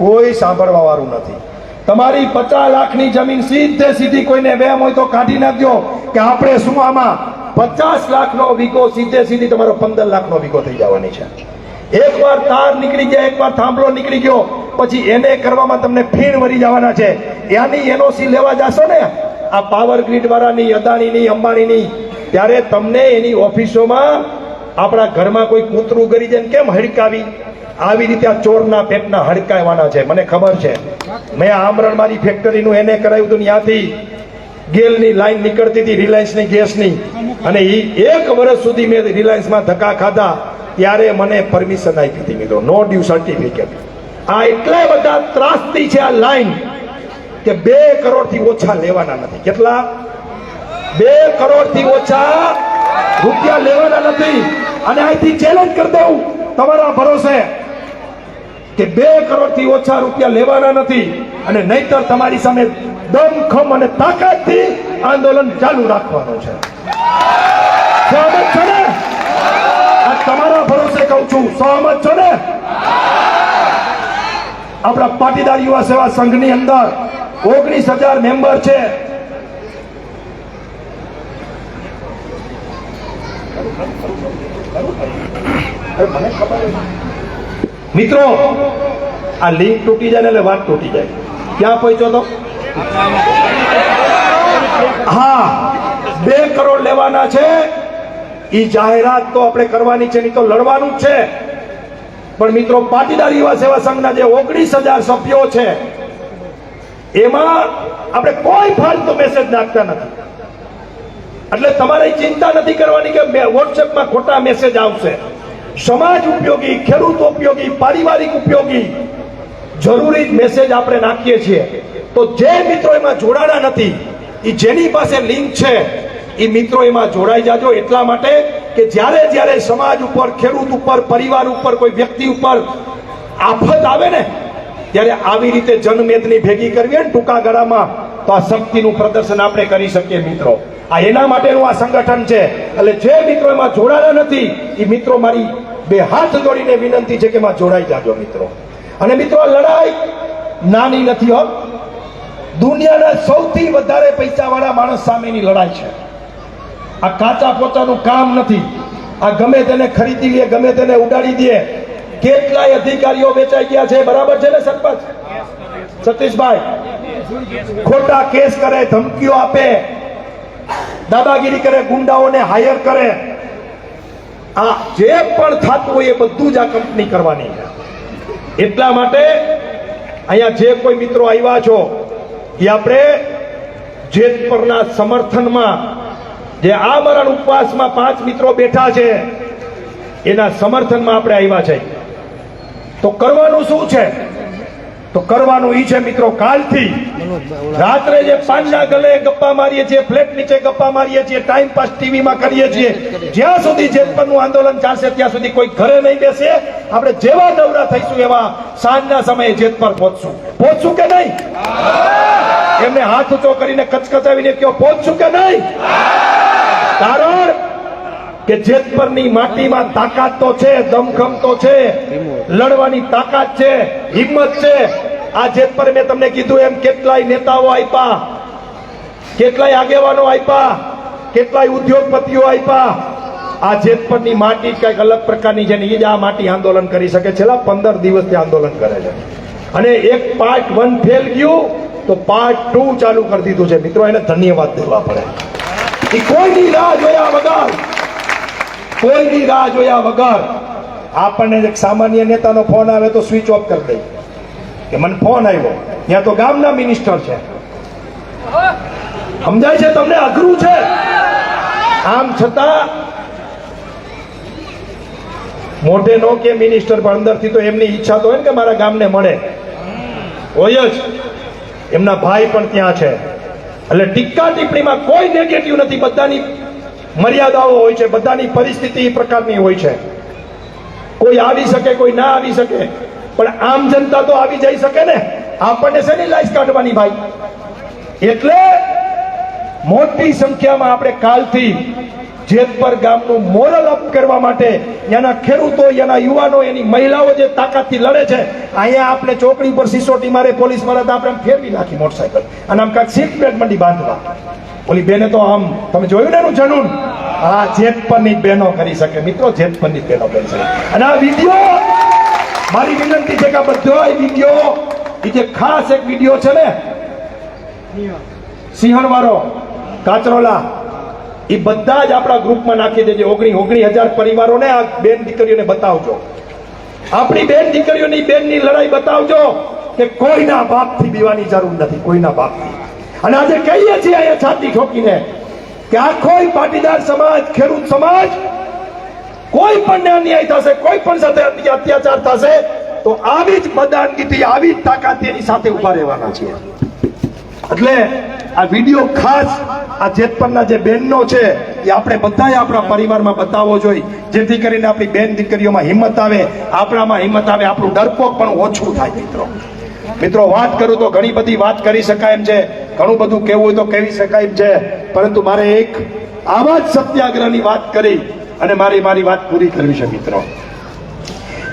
કોઈ સાંભળવા વાળું નથી. તમારી 50 લાખની જમીન સીધે સીધી કોઈને વેમ હોય તો કાઢી નાખજો કે આપણે શું આમાં 50 લાખનો વીઘો સીધે સીધી તમારો 15 લાખનો વીઘો થઈ જવાની છે. એકવાર તાર નીકળી ગયા, એકવાર થાંભલો નીકળી ગયો પછી એને કરવામાં તમને ફીણ વળી જવાના છે. એની એનઓસી લેવા જશો ને આ પાવર ગ્રીડ વાળાની, અદાણીની, અંબાણીની, ત્યારે તમને એની ઓફિસોમાં આપણા ઘરમાં કોઈ કૂતરું ગરી જાય કેમ હડકાવી, આવી રીતે આ ચોરના પેટના હડકાવવાના છે. મને ખબર છે, મેં આમરણ મારી ફેક્ટરીનું એને કરાવ્યું હતું, ત્યાંથી ગેલની લાઈન નીકળતી હતી, રિલાયન્સની ગેસની, અને એ 1 વર્ષ સુધી મેં રિલાયન્સમાં ધક્કા ખાધા, ત્યારે મને પરમિશન આપી હતી મિત્રો, નો ડ્યુ સર્ટિફિકેટ. આ એટલા બધા ત્રાસથી છે આ લાઈન કે 2 કરોડથી ઓછા લેવાના નથી. કેટલા? 2 કરોડથી ઓછા રૂપિયા લેવાના નથી. અને અહીંથી ચેલેન્જ કરી દઉં તમારા ભરોસે કે 2 કરોડથી ઓછા રૂપિયા લેવાના નથી, અને નહીતર તમારી સામે દમખમ અને તાકાતથી આંદોલન ચાલુ રાખવાનું છે. સહમત છો ને? આ તમારા ભરોસે કહું છું, સહમત છો ને? આપણા પાટીદાર યુવા સેવા સંઘની અંદર 19,000 મેમ્બર છે. મિત્રો, આ લિંક તૂટી જાય ને એટલે વાત તૂટી જાય. ક્યાં પહોંચ્યો તો? હા, 2 કરોડ લેવાના છે. ઈ જાહેરાત તો આપણે કરવાની છે, નહીં તો લડવાનું જ છે. પણ મિત્રો, પાટીદાર યુવા સેવા સંઘના જે 19,000 સભ્યો છે એમાં આપણે કોઈ ફાલતુ મેસેજ નાખતા નથી. એટલે તમારે ચિંતા નથી કરવાની કે વોટ્સએપમાં ખોટા મેસેજ આવશે. સમાજ ઉપયોગી, ખેડૂત ઉપયોગી, પારિવારિક ઉપયોગી જરૂરી મેસેજ આપણે નાખીએ છીએ. તો જે મિત્રો એમાં જોડાણા નથી, એ જેની પાસે લિંક છે એ મિત્રો એમાં જોડાઈ જાજો. એટલા માટે કે જ્યારે સમાજ ઉપર, ખેડૂત ઉપર, પરિવાર ઉપર, કોઈ વ્યક્તિ ઉપર આફત આવે ને ત્યારે આવી રીતે જનમેદની ભેગી કરવી હોય ને ટૂંકા ગાળામાં, તો આ શક્તિનું પ્રદર્શન આપણે કરી શકીએ મિત્રો. આ એના માટેનું આ સંગઠન છે. એટલે જે મિત્રો એમાં જોડાણા નથી એ મિત્રો મારી 2 હાથ જોડીને વિનંતી છે કે એમાં જોડાઈ જાજો મિત્રો. અને મિત્રો, લડાઈ નાની નથી હો. દુનિયાના સૌથી વધારે પૈસાવાળા માણસ સામેની લડાઈ છે. આ કાચા પોતાનું કામ નથી. આ ગમે તેને ખરીદી લે, ગમે તેને ઉડાડી દે. કેટલાય અધિકારીઓ વેચાઈ ગયા છે, બરાબર છે ને સરપંચ સતીશભાઈ? ખોટા કેસ કરે, ધમકીઓ આપે, દાદાગીરી કરે, ગુંડાઓને હાયર કરે. આ જે પણ થતું હોય એ બધું જ આ કંપની કરવાની છે. એટલા માટે અહીંયા જે કોઈ મિત્રો આવ્યા છો એ આપણે જેતપરના સમર્થનમાં, જે આ મરણ ઉપવાસમાં 5 મિત્રો બેઠા છે એના સમર્થનમાં આપણે આવ્યા છે. તો કરવાનું શું છે? તો કરવાનું ઈ છે મિત્રો, કાલથી રાત્રે જે પાનના ગલે ગપ્પા મારીએ છીએ, ફ્લેટ નીચે ગપ્પા મારીએ છીએ, ટાઈમ પાસ ટીવીમાં કરીએ છીએ, જ્યાં સુધી જેતપરનું આંદોલન ચાલશે ત્યાં સુધી કોઈ ઘરે નહીં બેસે આપણે જેવા નવરા થઈશું એવા સાંજના સમયે જેત પર પહોંચશું કે નહીં? એમને હાથ ઊંચો કરીને કચકચાવીને કહો પહોંચશું કે નહીં? કારણ કે જેતપરની માટીમાં તાકાત તો છે, દમખમ તો છે, લડવાની તાકાત છે, હિંમત છે. આ જેતપર મેં તમને કીધું એમ કેટલાય નેતાઓ આપ્યા, કેટલાય આગેવાનો આપ્યા, કેટલાય ઉદ્યોગપતિઓ આપ્યા. આ જેતપરની માટી કઈક અલગ પ્રકારની છે ને એ જ આ માટી આંદોલન કરી શકે. છેલ્લા 15 દિવસથી આંદોલન કરે છે અને એક પાર્ટ 1 ફેલ ગયું તો પાર્ટ 2 ચાલુ કરી દીધું છે. મિત્રો એને ધન્યવાદ દેવા પડે. એ કોઈની રાહ જોયા વગર આપણને એક સામાન્ય નેતાનો ફોન આવે તો સ્વિચ ઓફ કરી દે કે મને ફોન આવ્યો, ત્યાં તો ગામના મિનિસ્ટર છે. સમજાય છે તમને? અઘરું છે. આમ છતાં મોઢે નો કે મિનિસ્ટર પણ અંદરથી તો એમની ઈચ્છા તો હોય ને કે મારા ગામને મળે, હોય જ. એમના ભાઈ પણ ત્યાં છે. એટલે ટીકા ટિપ્પણીમાં કોઈ નેગેટિવ નથી. બધાની મર્યાદાઓ હોય છે, બધાની પરિસ્થિતિ એ પ્રકારની હોય છે. કોઈ આવી શકે, કોઈ ના આવી શકે, પણ આમ જનતા તો આવી જઈ શકે ને. આપણને શેની લાઈસ કાઢવાની ભાઈ? એટલે મોટી સંખ્યામાં આપણે કાલથી જેતપર ગામનું મોરલ અપ કરવા માટે એના ખેડૂતો, એના યુવાનો, એની મહિલાઓ જે તાકાતથી લડે છે. અહીંયા આપણે ચોકડી પર સિસોટી મારે, પોલીસ મારે તો આપણે ફેરવી નાખી મોટરસાયકલ અને આમ કાંઈક સીટ બેલ્ટ મંડી બાંધવા. ઓલી બેને તો આમ તમે જોયું ને એનું જનૂન. આ જેતપરની બહેનો કરી શકે મિત્રો, જેતપરની બહેનો કરી શકે. અને આ વિડીયો મારી વિનંતી છે કે આ બધો વિડીયો, એ જે ખાસ એક વિડીયો છે ને સિંહણ વાળો કાચરોલા, એ બધા જ આપણા ગ્રુપમાં નાખી દેજો. 19,000 પરિવારોને આ બેન દીકરીઓને બતાવજો. આપણી બેન દીકરીઓની બેનની લડાઈ બતાવજો કે કોઈના બાપથી બીવાની જરૂર નથી, કોઈના બાપથી. અને આજે કહીએ છીએ અહીંયા છાતી ઠોકીને કે આખો પાટીદાર સમાજ, ખેડૂત સમાજ, કોઈ પણ અન્યાય થશે, કોઈ પણ સાથે અત્યાચાર થશે તો આવી જ મદાનગીથી, આવી જ તાકાત એની સાથે ઉભા રહેવાના છીએ. એટલે આ વિડીયો ખાસ આ જેતપરના જે બહેનો છે એ આપણે બધાએ આપણા પરિવારમાં બતાવવો જોઈએ, જેથી કરીને આપણી બેન દીકરીઓમાં હિંમત આવે, આપણામાં હિંમત આવે, આપણું ડરપોક પણ ઓછું થાય. મિત્રો વાત કરું તો ઘણી બધી વાત કરી શકાય એમ છે, ઘણું બધું કહેવું હોય તો કહેવી શકાય એમ છે, પરંતુ મારે એક આવા જ સત્યાગ્રહની વાત કરી અને મારી વાત પૂરી કરવી છે.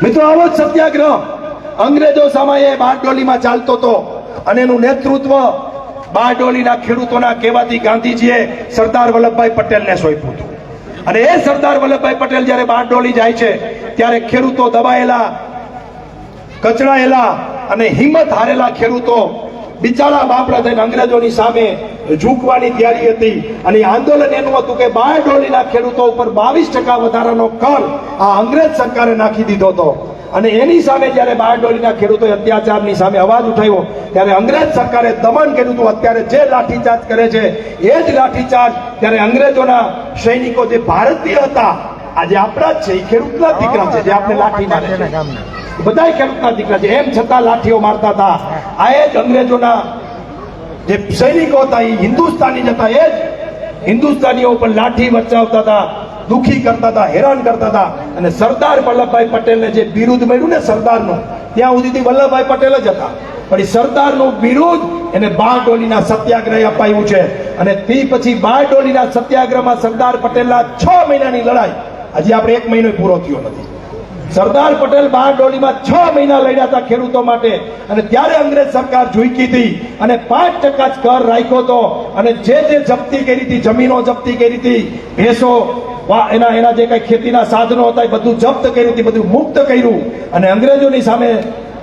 મિત્રો આવો જ સત્યાગ્રહ અંગ્રેજો સમયે બારડોલીમાં ચાલતો હતો અને એનું નેતૃત્વ બારડોલીના ખેડૂતોના કહેવાથી ગાંધીજીએ સરદાર વલ્લભભાઈ પટેલને સોંપ્યું હતું. અને એ સરદાર વલ્લભભાઈ પટેલ જ્યારે બારડોલી જાય છે ત્યારે ખેડૂતો દબાયેલા, કચડાયેલા અને હિંમત હારેલા ખેડૂતો બિચારા બાપડા થઈને અંગ્રેજોની સામે ઝૂકવાની તૈયારી હતી. અને આંદોલન એનું હતું કે બારડોલીના ખેડૂતો ઉપર 22% વધારાનો કર આ અંગ્રેજ સરકારે નાખી દીધો હતો. અને એની સામે જ્યારે બારડોલીના ખેડૂતોએ અત્યાચારની સામે અવાજ ઉઠાવ્યો ત્યારે અંગ્રેજ સરકારે દમન કર્યું હતું. અત્યારે જે લાઠીચાર્જ કરે છે એ જ લાઠીચાર્જ ત્યારે અંગ્રેજોના સૈનિકો જે ભારતીય હતા, આજે આપણા જ છે, એ ખેડૂતના દીકરા છે, જે આપણે લાઠી મારે છે, બધા ખેડૂતના દીકરા છે, એમ છતાં લાઠીઓ મારતા હતા. આ એ જ અંગ્રેજોના જે સૈનિકો હતા એ હિન્દુસ્તાની જ હતા, એ જ હિન્દુસ્તાનીઓ ઉપર લાઠી વરસાવતા હતા, દુખી કરતા હતા, હેરાન કરતા હતા. અને સરદાર વલ્લભભાઈ પટેલને જે બિરુદ મળ્યું ને સરદારનું, ત્યાં સુધી વલ્લભભાઈ પટેલ જ હતા, પણ એ સરદારનું બિરુદ એને બારડોલીના સત્યાગ્રહે અપાયું છે. અને તે પછી બારડોલીના સત્યાગ્રહમાં સરદાર પટેલના 6 મહિનાની લડાઈ, હજી આપણે 1 મહિનો પૂરો થયો નથી. સરદાર પટેલ બારડોલીમાં 6 મહિના લડ્યા હતા ખેડૂતો માટે. અને ત્યારે અંગ્રેજ સરકાર ઝૂકી હતી અને 5% જ કર રાખ્યો હતો. અને જે જપ્તી કરી હતી, જમીનો જપ્તી કરી હતી, ભેંસો, એના જે કઈ ખેતીના સાધનો હતા એ બધું જપ્ત કર્યું હતું, બધું મુક્ત કર્યું. અને અંગ્રેજોની સામે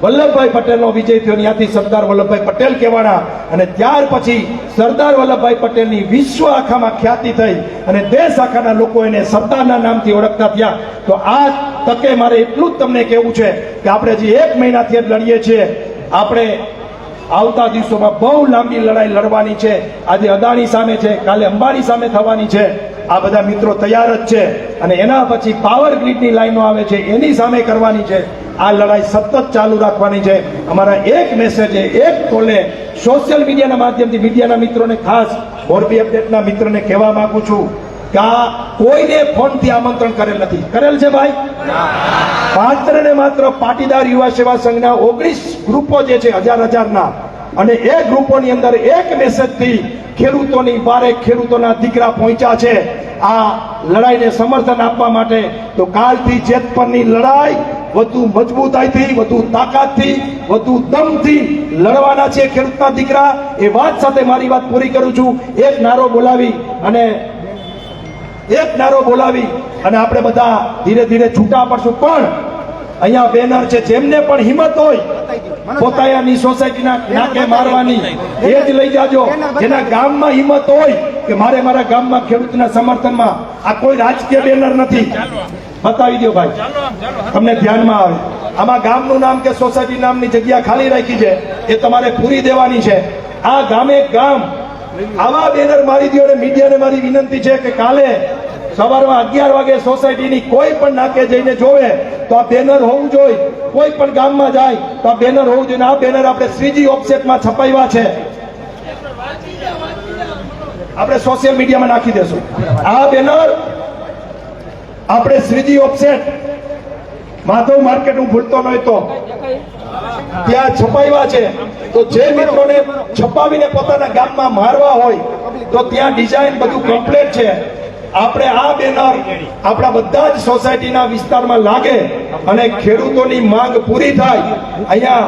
વલ્લભભાઈ પટેલનો વિજય થયો. ત્યાંથી સરદાર વલ્લભભાઈ પટેલ કહેવાના. અને ત્યાર પછી સરદાર વલ્લભભાઈ પટેલની વિશ્વ આખામાં ખ્યાતિ થઈ અને દેશ આખાના લોકો એને સરદારના નામથી ઓળખતા થયા. તો આ તકે મારે એટલું જ તમને કહેવું છે કે આપણે હજી 1 મહિનાથી લડીએ છીએ. આપણે આવતા દિવસોમાં બહુ લાંબી લડાઈ લડવાની છે. આજે અદાણી સામે છે, કાલે અંબાણી સામે થવાની છે. આ બધા મિત્રો તૈયાર જ છે. અને એના પછી પાવર ગ્રીડની લાઈનો આવે છે, એની સામે કરવાની છે. આ લડાઈ સતત ચાલુ રાખવાની છે. અમારા એક મેસેજ, એક કોલે સોશિયલ મીડિયાના માધ્યમથી મીડિયાના મિત્રોને, ખાસ મોરબી અપડેટના મિત્રોને કહેવા માંગુ છું કે આ કોઈને ફોનથી આમંત્રણ કરેલ નથી. કરેલ છે ભાઈ? માત્ર ને માત્ર પાટીદાર યુવા સેવા સંઘના 19 ગ્રુપો જે છે હજારના, અને એ ગ્રુપોની અંદર એક મેસેજથી ખેડૂતોની બારે ખેડૂતોના દીકરા પહોંચ્યા છે આ લડાઈને સમર્થન આપવા માટે. તો કાલથી જેતપરની લડાઈ વધુ મજબૂતાઈથી, વધુ તાકાતથી, વધુ દમથી લડવાના છે ખેડૂતના દીકરા. એ વાત સાથે મારી વાત પૂરી કરું છું. એક નારો બોલાવી અને આપણે બધા ધીરે ધીરે છૂટા પડશું. પણ અહીંયા બેનર છે, જેમને પણ હિંમત હોય પોતાની સોસાયટીના નાકે મારવાની એ જ લઈ જાજો. જેના ગામમાં હિંમત હોય કે મારે મારા ગામમાં ખેડૂતના સમર્થનમાં, આ કોઈ રાજકીય બેનર નથી. બતાવી દો ભાઈ, તમને ધ્યાનમાં આવે. આમાં ગામનું નામ કે સોસાયટી નામની જગ્યા ખાલી રાખી છે, એ તમારે પૂરી દેવાની છે. આ ગામે ગામ આવા બેનર મારી દો. અને મીડિયાને મારી વિનંતી છે કે કાલે સવારમાં 11 વાગે સોસાયટીની કોઈ પણ નાકે જઈને જોવે તો આ બેનર હોવું જોઈએ. કોઈ પણ ગામમાં જાય તો આ બેનર હોવું જોઈએ. આ બેનર આપણે શ્રીજી ઓફસેટમાં છપાવ્યા છે, આપણે સોશિયલ મીડિયામાં નાખી દેશું. આ બેનર આપણે શ્રીજી ઓફસેટ માધવ માર્કેટ, હું ભૂલતો નહીં તો ત્યાં છપાવ્યા છે. તો જે મિત્રોને છપાવીને પોતાના ગામમાં મારવા હોય તો ત્યાં ડિઝાઇન બધું કમ્પ્લીટ છે. આપણે આ બેનર આપણા બધા જ સોસાયટીના વિસ્તારમાં લાગે અને ખેડૂતોની માંગ પૂરી થાય. અહીંયા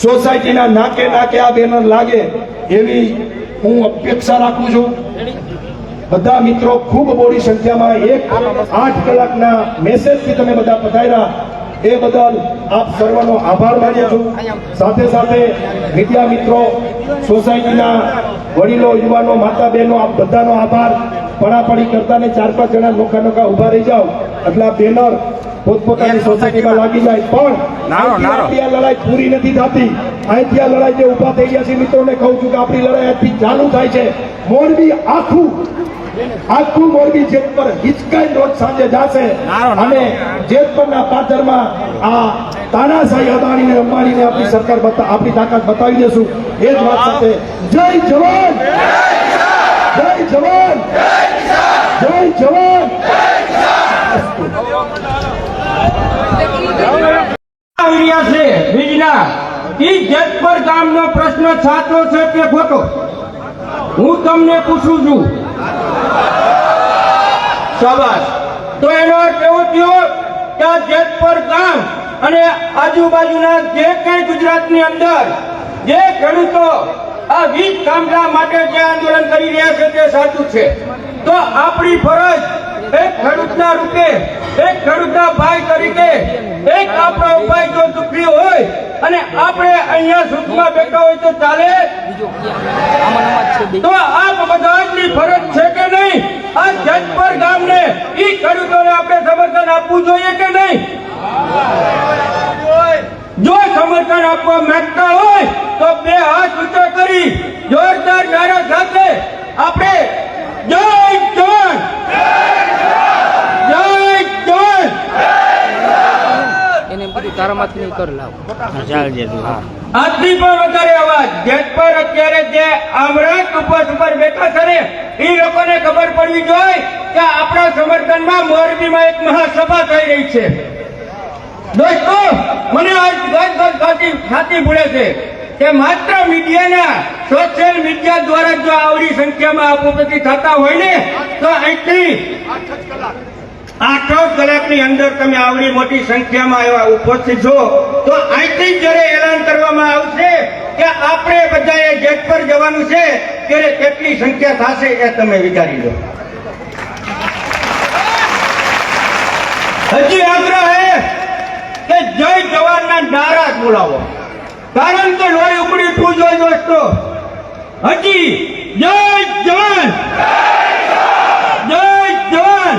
સોસાયટીના નાકે નાકે આ બેનર લાગે એવી હું અપેક્ષા રાખું છું. બધા મિત્રો ખૂબ મોટી સંખ્યામાં 8 કલાકના મેસેજથી તમે બધા પધાર્યા એ બદલ આપ સર્વનો આભાર માનું છું. સાથે સાથે મીડિયા મિત્રો, સોસાયટીના વડીલો, યુવાનો, માતા બહેનો, આપ બધાનો આભાર. પડાપડી કરતા ને 4-5 જણા નોખા ઉભા રહી જાઓ એટલે આ બેનર પોતપોતાની સોસાયટીમાં લાગી જાય. પણ અહીંથી આ લડાઈ પૂરી નથી થતી. અહીંથી આ લડાઈ જે ઉભા થઈ ગયા છે મિત્રોને કહું છું કે આપણી લડાઈ આજથી ચાલુ થાય છે. મોરબી આખું મોરબી જેતપર હિચકાઈ રોજ સાંજે જશે અને જેતપરના પાદરમાં આ તાનાશાહી અદાણીને અંબાણીને આપણી સરકાર આપણી તાકાત બતાવી દેશું. એ જ વાત સાથે જય જવાન, જય જવાન, જય જવાન. જેતપર ગામનો પ્રશ્ન સાચો છે કે ખોટો? હું તમને પૂછું છું. શાબાશ. તો એનો અર્થ એવો થયો કે આ જેતપર ગામ અને આજુબાજુના જે કઈ ગુજરાતની અંદર જે ખેડૂતો આ વીજ કામડા માટે જે આંદોલન કરી રહ્યા છે તે સાચું છે. તો આપણી ફરજ એક ખેડૂતના રૂપે, એક ખેડૂતના ભાઈ તરીકે, એક આપણો ભાઈ જો દુઃખી હોય અને આપણે અહીંયા સુખમાં બેઠા હોય તો ચાલે? તો આપ બધાની ફરજ છે કે નહીં આ જેતપર ગામને ઈ ખેડૂતોને આપણે સમર્થન આપવું જોઈએ કે નહીં? જો સમર્થન આપવા માંગતા હોય તો 2 હાથ ઊંચા કરી જોરદાર નારા સાથે આપણે જય જવાન, જય જવાન. એને બધું તારામાંથી નહીં કર લાવ. આજથી પણ વધારે અવાજ. જેતપર અત્યારે જે આમરાત ઉપર બેઠા છે ને એ લોકોને ખબર પડવી જોઈએ કે આપણા સમર્થનમાં મોરબીમાં એક મહાસભા થઈ રહી છે. દોસ્તો, મને ખાતી ભૂલે છે કે માત્ર મીડિયાના, સોશિયલ મીડિયા દ્વારા જો આવડી સંખ્યામાં આપોપતિ થતા હોય ને તો અહીંથી 8 કલાકની અંદર તમે આવડી મોટી સંખ્યામાં એવા ઉપસ્થિત છો તો અહીંથી જ્યારે એલાન કરવામાં આવશે કે આપણે બધાએ જેતપર જવાનું છે ત્યારે કેટલી સંખ્યા થશે એ તમે વિચારી લો. હજી આગ્રહ કે જય જવાનના નારા બોલાવો, કારણ કે લોહી ઉકળી ઉઠવું જોઈએ દોસ્તો. હજી જય જવાન, જય જવાન.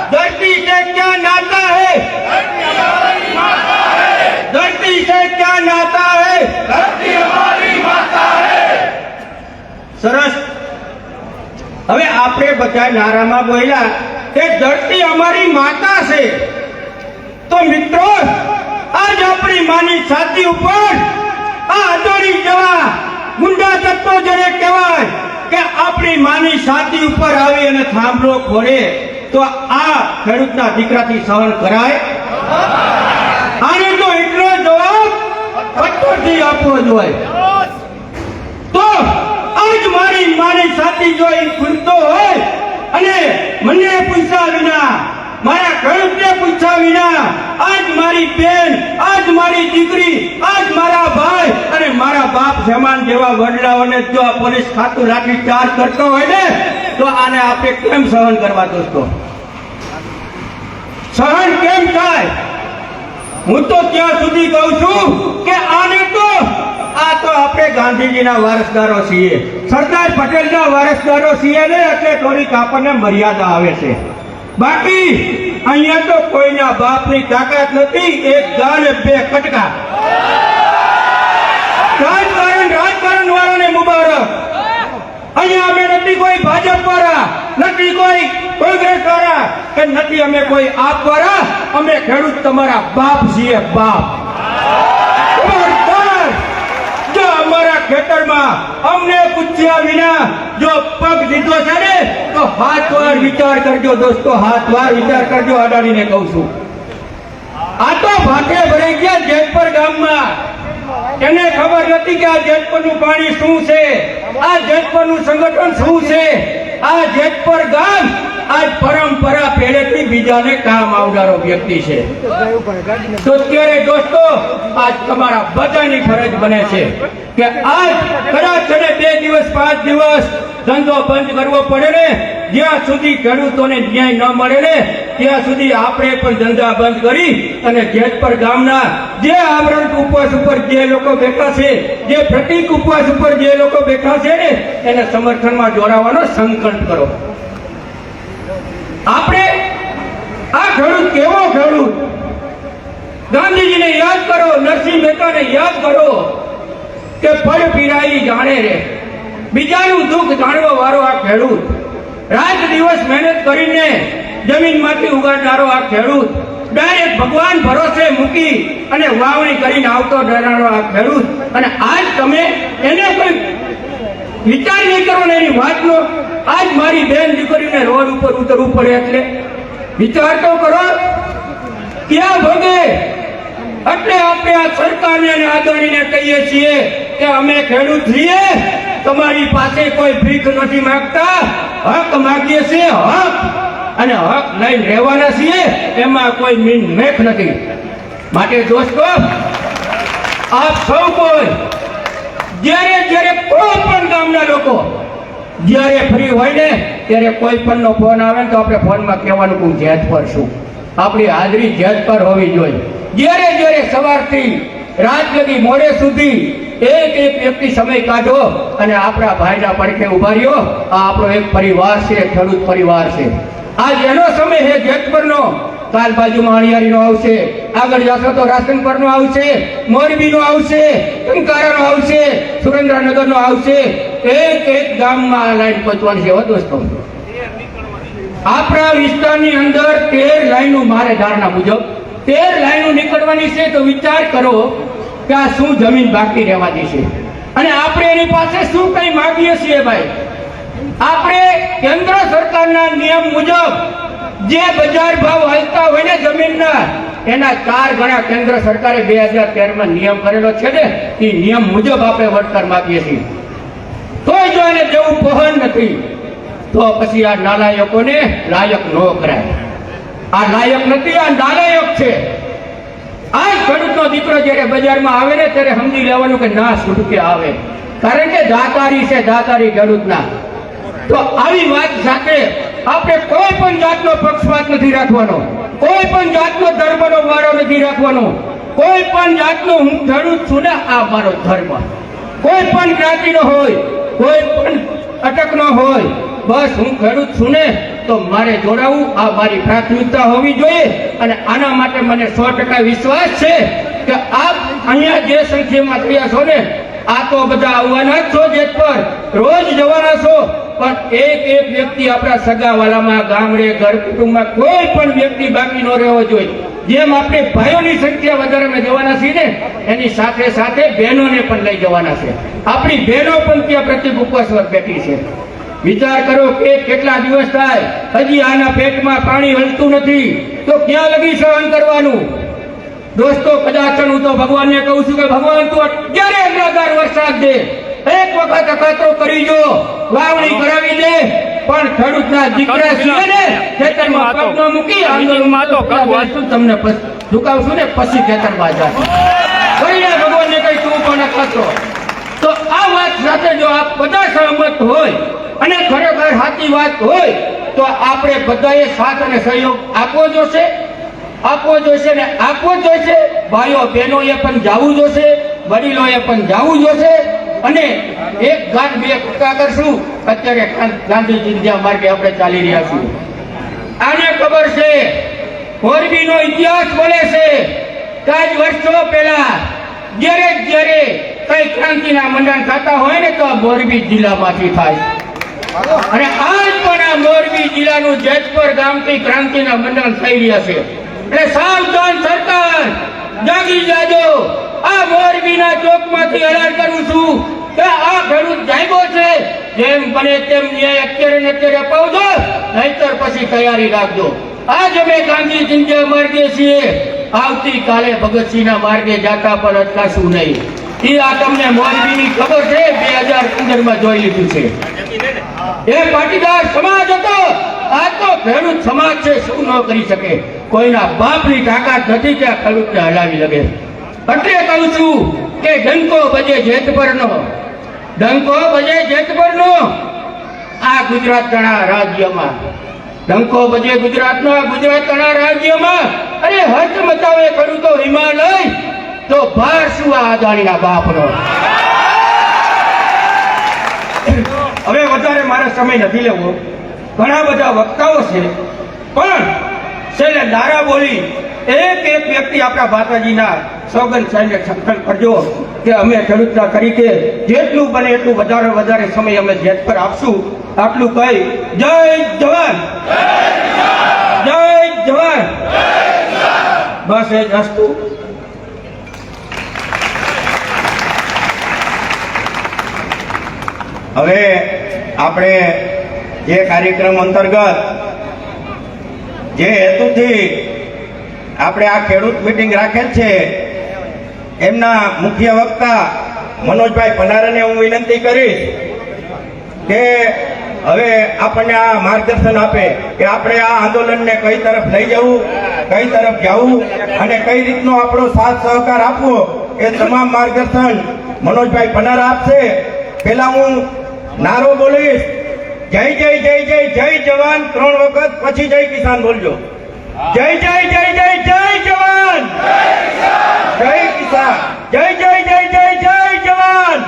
धरती से क्या नाता है, धरती से क्या नाता है, धरती हमारी माता है. સરસ. હવે આપણે બધા નારામાં બોલ્યા કે ધરતી અમારી માતા છે. તો મિત્રો, આજ આપણી માની છાતી ઉપર આ અદાણી જેવા ગુંડા તત્વો જેને કહેવાય કે આપણી માની છાતી ઉપર આવી અને થાંભલો ખોલે તો આ ખેડૂતના દીકરાથી સહન કરાય? આને તો એટલો જવાબ પત્તરથી આપવો જોઈએ. તો આજ મારી માની છાતી જો એ ખુલતો હોય અને મને પૂછ્યા વિના, મારા ખેડૂતને પૂછ્યા વિના આજ મારી બેન, આજ મારી દીકરી, આજ મારા ભાઈ અને મારા બાપ સમાન જેવા વડલાઓને જો આ પોલીસ ખાતું લાઠી ચાર્જ કરતો હોય ને તો આને આપણે કેમ સહન કરવા દોસ્તો? સહન કેમ થાય? હું તો ત્યાં સુધી કહું છું કે આને તો આપણે ગાંધીજીના વારસદારો છીએ, સરદાર પટેલના વારસદારો છીએ ને એટલે થોડીક આપણને મર્યાદા આવે છે. બાકી અહીંયા તો કોઈના બાપની તાકાત નથી. એક ગાને બે કટકા. રાજકારણ વાળાને મુબારક. અહીંયા અમે નથી કોઈ ભાજપ વાળા, નથી કોઈ કોંગ્રેસ વાળા, કે નથી અમે કોઈ આપ વાળા. અમે ખેડૂત તમારા બાપ છીએ, બાપ. જો અમારા ખેતરમાં અમને પૂછ્યા વિના જો પગ દીધો છે ને તો હાથ વાર વિચાર કરજો દોસ્તો, હાથ વાર વિચાર કરજો. અડાડીને કહું છું, આ તો ભાટે ભરાઈ ગયા જેતપર ગામમાં. એને ખબર નથી કે આ જેતપરનું પાણી શું છે, આ જેતપરનું સંગઠન શું છે. આ જેતપર ગામ આજ પરંપરા પહેલેથી બીજાને કામ આવનારો વ્યક્તિ છે. તો ત્યારે દોસ્તો આજ તમારા બધાની ફરજ બને છે કે આજ કદાચ 2 દિવસ 5 દિવસ ધંધો બંધ કરવો પડે ને, જ્યાં સુધી ખેડૂતોને ન્યાય ન મળે ને ત્યાં સુધી આપણે પણ ધંધા બંધ કરી અને જેતપર ગામના જે આવરણ ઉપવાસ ઉપર જે લોકો બેઠા છે, જે પ્રતિક ઉપવાસ ઉપર જે લોકો બેઠા છે ને એને સમર્થનમાં જોડાવાનો સંકલ્પ કરો. આપણે આ ખેડૂત કેવો ખેડૂત? ગાંધીજીને યાદ કરો, નરસિંહ મહેતાને યાદ કરો કે ફળ પીરાઈ જાણે રે, બીજાનું દુઃખ જાણવા વાળો આ ખેડૂત. રાત દિવસ મહેનત કરીને જમીનમાંથી ઉગાડનારો આ ખેડૂત. ડાયરેક્ટ ભગવાન ભરોસે મૂકી અને વાવણી કરીને આવતો ડરનારો આ ખેડૂત. અને આજ તમે એને કોઈ વિચાર નહીં કરો ને એની વાતનો. આજ મારી બેન દીકરીને રોડ ઉપર ઉતરવું પડે એટલે વિચાર તો કરો. ક્યાં ભગે? એટલે આપણે આ સરકારને અને આદરણીને કહીએ છીએ કે અમે ખેડૂત છીએ, તમારી પાસે કોઈ ભીખ નથી માંગતા, હક માગીએ છીએ, હક. અને હક લઈને રહેવાના છીએ, એમાં કોઈ મીન મેખ નથી. માટે દોસ્તો આપ સૌ કોઈ જ્યારે કોઈ પણ ગામના લોકો જ્યારે ફ્રી હોય ને ત્યારે કોઈ પણ નો ફોન આવે ને તો આપણે ફોનમાં કહેવાનું કે હું જેતપર છું. આપણી હાજરી જેતપર હોવી જોઈએ. જ્યારે સવારથી રાત લગી મોડે સુધી એક વ્યક્તિ સમય કાઢો અને આપણા ભાઈના પડખે ઉભા રહ્યો. આ આપણો એક પરિવાર છે, ખેડૂત પરિવાર છે. આજ એનો સમય છે જેતપરનો. કાલ બાજુમાં અણિયારીનો આવશે, આગળ જશો તો રાસનપરનો આવશે, મોરબીનો આવશે, ટંકારાનો આવશે, સુરેન્દ્રનગરનો આવશે. એક ગામમાં લાઈન પહોંચવાની છે દોસ્તો. આપણા વિસ્તારની અંદર 13 લાઈનો મારે ધારણા મુજબ 13 લાઈનો નીકળવાની છે. તો વિચાર કરો કે આ શું જમીન બાકી રહેવાની છે અને આપણે એની પાસે શું કઈ માંગીએ છીએ ભાઈ? આપણે કેન્દ્ર સરકારના નિયમ મુજબ જે બજાર ભાવ હાલતા હોય ને જમીનના, એના 4 ગણા કેન્દ્ર સરકારે 2013માં નિયમ કરેલો છે ને, એ નિયમ મુજબ આપણે વળતર માંગીએ છીએ. તોય જો એને જેવું પહોંચ નથી તો પછી આ નાલાયકોને લાયક ન કરાય. આ લાયક નથી, આ નાલાયક છે. આ ખેડૂતનો દીકરો જયારે બજારમાં આવે ને ત્યારે સમજી લેવાનું કે ના છૂટકે આવે, કારણ કે દાતારી છે, દાતારી ખેડૂતના. તો આવી વાત સાથે આપણે કોઈ પણ જાતનો પક્ષપાત નથી રાખવાનો, કોઈ પણ જાતનો ધર્મનો વારો નથી રાખવાનો, કોઈ પણ જાતનો હું ખેડૂત છું ને આ મારો ધર્મ, કોઈ પણ જ્ઞાતિનો હોય, કોઈ પણ અટકનો હોય, બસ હું ખેડૂત છું ને તો મારે જોડાવું, આ મારી પ્રાથમિકતા હોવી જોઈએ. અને આના માટે મને 100% વિશ્વાસ છે કે આપ અહીંયા જે સંખ્યામાં થયા છો ને, આ તો બધા આવવાના જ છો જેતપર, રોજ જવાના છો. પણ એક વ્યક્તિ આપણા સગાવાલામાં, ગામડે, ઘર કુટુંબમાં કોઈ પણ વ્યક્તિ બાકી ન રહેવો જોઈએ. જેમ આપણે ભાઈઓની સંખ્યા વધારે અમે જવાના છીએ ને, એની સાથે સાથે બહેનોને પણ લઈ જવાના છે. આપણી બહેનો પણ ત્યાં પ્રતિક ઉપવાસ પર બેઠી છે. વિચાર કરો કે કેટલા દિવસ થાય, હજી આના પેટમાં પાણી હલતું નથી, તો ક્યાં લગી સહન કરવાનું? દોસ્તો, કદાચ હું તો ભગવાનને કહું છું કે ભગવાન તું અત્યારે અમદાવાદ વરસાદ દે, એક વખત અખાતરો કરી જો, વાવણી કરાવી દે, પણ ખેડૂતના દીકરા છીએ ને ખેતરમાં પગ ન મૂકી આંદોલનમાં તો કરશું, તમને ઝુકાવશું ને પછી ખેતરમાં જાય. કહીને ભગવાનને કઈ તું પણ અખાતરો. તો આ વાત સાથે જો આપ બધા સહમત હોય અને ખરેખર સાચી વાત હોય તો આપણે બધાએ સાથ અને સહયોગ આપવો જોશે ને આપવો જોઈશે. ભાઈઓ બહેનોએ પણ જવું જોશે, વડીલોએ પણ જવું જોશે અને એક ગાંઠ બે કુકા કરશું. અત્યારે ગાંધીજી માર્ગે આપણે ચાલી રહ્યા છીએ. આને ખબર છે, મોરબીનો ઇતિહાસ બોલે છે કે આજ વર્ષો પહેલા જ્યારે કઈ ક્રાંતિના મંડળ થતા હોય ને તો મોરબી જિલ્લામાંથી થાય. અને આજ પણ આ મોરબી જિલ્લાનું જેતપુર ગામથી ક્રાંતિના મંડળ થઈ રહ્યા છે. એટલે સાવધાન સરકાર, જાગી જાજો. આ મોરબીના ચોકમાંથી એલાન કરું છું કે આ ખેડૂત જાગ્યો છે, જેમ બને તેમ ન્યાય અત્યારે ને અત્યારે અપાવજો, નહીતર પછી તૈયારી રાખજો. આજ અમે ગાંધીજીના માર્ગે છીએ, આવતીકાલે ભગતસિંહના માર્ગે જાતા પણ અટકાશું નહીં. એ આ તમને મોરબીની ખબર છે, 2015 જોઈ લીધું છે. એ પાટીદાર સમાજ હતો, આ તો ખેડૂત સમાજ છે, શું ન કરી શકે? કોઈના બાપની તાકાત નથી કે આ ખેડૂતને હલાવી લગે. એટલે કહું છું કે ડંકો બજે જેતપરનો, ડંકો બજે જેતપરનો આ ગુજરાતના રાજ્યમાં, ડંકો બજે ગુજરાતનો આ ગુજરાતના રાજ્યમાં. અરે હર્ષ મચાવે ખેડૂતો હિમાલય, તો ભાર શું આ અદાણીના બાપનો? હવે વધારે મારે સમય નથી લેવો, ઘણા બધા વક્તાઓ છે, પણ છેલ્લે દારા બોલી એક વ્યક્તિ આપણા માતાજીના સોગંદ સાહેબને સંકલ્પ કરજો કે અમે ખેડૂતના તરીકે જેટલું બને એટલું વધારે સમય અમે જેત પર આપશું. આટલું કહી જય જવાન, જય જવાન, બસ એ જ વસ્તુ. હવે આપણે જે કાર્યક્રમ અંતર્ગત જે હેતુથી આપણે આ ખેડૂત મીટિંગ રાખેલ છે, એમના મુખ્ય વક્તા મનોજભાઈ પનારાને હું વિનંતી કરીશ કે હવે આપણને આ માર્ગદર્શન આપે કે આપણે આ આંદોલનને કઈ તરફ લઈ જવું, કઈ તરફ જવું અને કઈ રીતનો આપણો સાથ સહકાર આપવો, એ તમામ માર્ગદર્શન મનોજભાઈ પનારા આપશે. પેલા હું નારો બોલીશ, જય જય જય જય જય જવાન 3 વખત, પછી જય કિસાન બોલજો. જય જય જય જય જય જવાન, જય કિસાન, જય જય જય જય જય જવાન.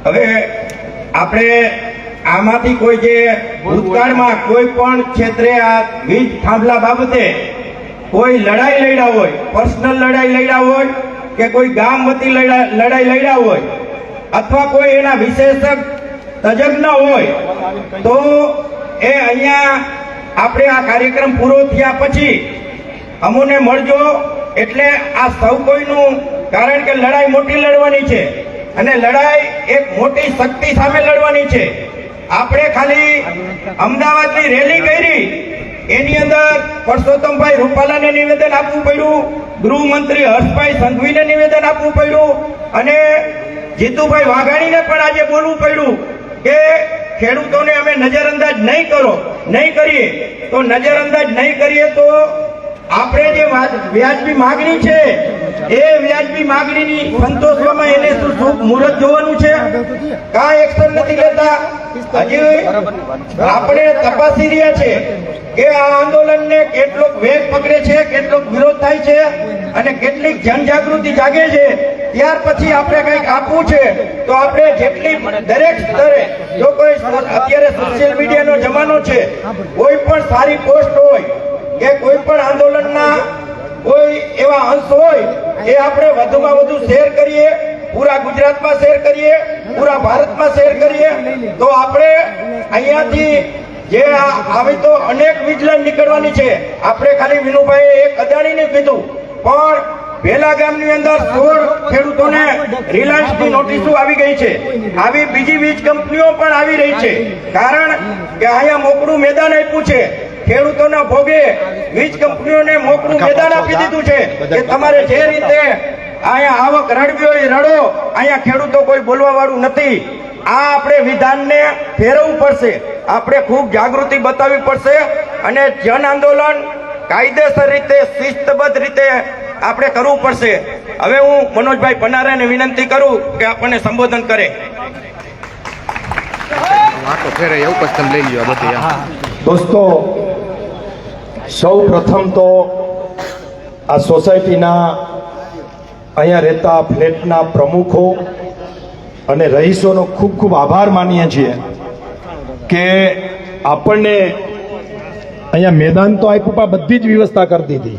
હવે આપણે આમાંથી કોઈ જે ભૂતકાળમાં કોઈ પણ ક્ષેત્રે આ વીજ થાંભલા બાબતે કોઈ લડાઈ લડ્યા હોય, પર્સનલ લડાઈ લડ્યા હોય કે કોઈ ગામ વતી લડાઈ લડ્યા હોય અથવા કોઈ એના વિશેષક તજજ્ઞ હોય, તો એ અહીંયા આપણે આ કાર્યક્રમ પૂરો થયા પછી અમોને મળજો. એટલે આ સૌ કોઈનું, કારણ કે લડાઈ મોટી લડવાની છે અને લડાઈ એક મોટી શક્તિ સામે લડવાની છે. આપણે ખાલી અમદાવાદની રેલી કરી, એની અંદર પરસોત્તમભાઈ રૂપાલાને નિવેદન આપવું પડ્યું, ગૃહમંત્રી હર્ષભાઈ સંઘવીને નિવેદન આપવું પડ્યું અને જીતુભાઈ વાઘાણીને પણ આજે બોલવું પડ્યું કે ખેડૂતોને અમે નજરઅંદાજ નહીં કરીએ. તો નજરઅંદાજ નહીં કરીએ તો આપણે જે વ્યાજબી માગણી છે, એ વ્યાજબી માગણીની સંતોષવામાં એને શું મુહૂર્ત જોવાનું છે? કાંઈ એક્શન નથી લેતા. હજી આપણે તપાસી રહ્યા છે કે આ આંદોલનને કેટલોક વેગ પકડે છે, કેટલોક વિરોધ થાય છે અને કેટલીક જનજાગૃતિ જાગે છે. ત્યાર પછી આપણે કંઈક આપવું છે તો આપણે જેટલી દરેક સ્તરે, જો કોઈ અત્યારે સોશિયલ મીડિયાનો જમાનો છે, કોઈ પણ સારી પોસ્ટ હોય કે કોઈ પણ આંદોલનના કોઈ એવા અંશ હોય, એ આપણે વધુમાં વધુ શેર કરીએ, પૂરા ગુજરાતમાં શેર કરીએ, પૂરા ભારતમાં શેર કરીએ, તો આપણે અહીંયાથી જે આવી તો અનેક વીજ લાઈન નીકળવાની છે. આપણે ખાલી વિનુભાઈએ એક અદાણીને કીધું, પણ ભેલા ગામની અંદર 16 ખેડૂતોને રિલાયન્સની નોટિસો આવી ગઈ છે. આવી બીજી વીજ કંપનીઓ પણ આવી રહી છે, કારણ કે અહીંયા મોકળું મેદાન આપ્યું છે. ખેડૂતોના ભોગે વીજ કંપનીઓને મોકળું મેદાન આપી દીધું છે કે તમારે જે રીતે અહીંયા આવક રડવી હોય રડો, અહીંયા ખેડૂતો કોઈ બોલવા વાળું નથી. આ આપણે વિધાનને ફેરવવું પડશે, આપણે ખૂબ જાગૃતિ બતાવવી પડશે અને જન આંદોલન કાયદેસર રીતે શિસ્તબદ્ધ રીતે આપણે કરવું પડશે. હવે હું મનોજભાઈ પનારાને વિનંતી કરું કે આપણને સંબોધન કરે. વાતો ફેરે એવું પછી તમે લઈ લ્યો આ બધી આમ. દોસ્તો, સૌ પ્રથમ તો આ સોસાયટીના અહીંયા રહેતા ફ્લેટના પ્રમુખો અને રહીશોનો ખૂબ ખૂબ આભાર માનીએ છીએ કે આપણને અહીંયા મેદાન તો આપ્યું પણ બધી જ વ્યવસ્થા કરી દીધી.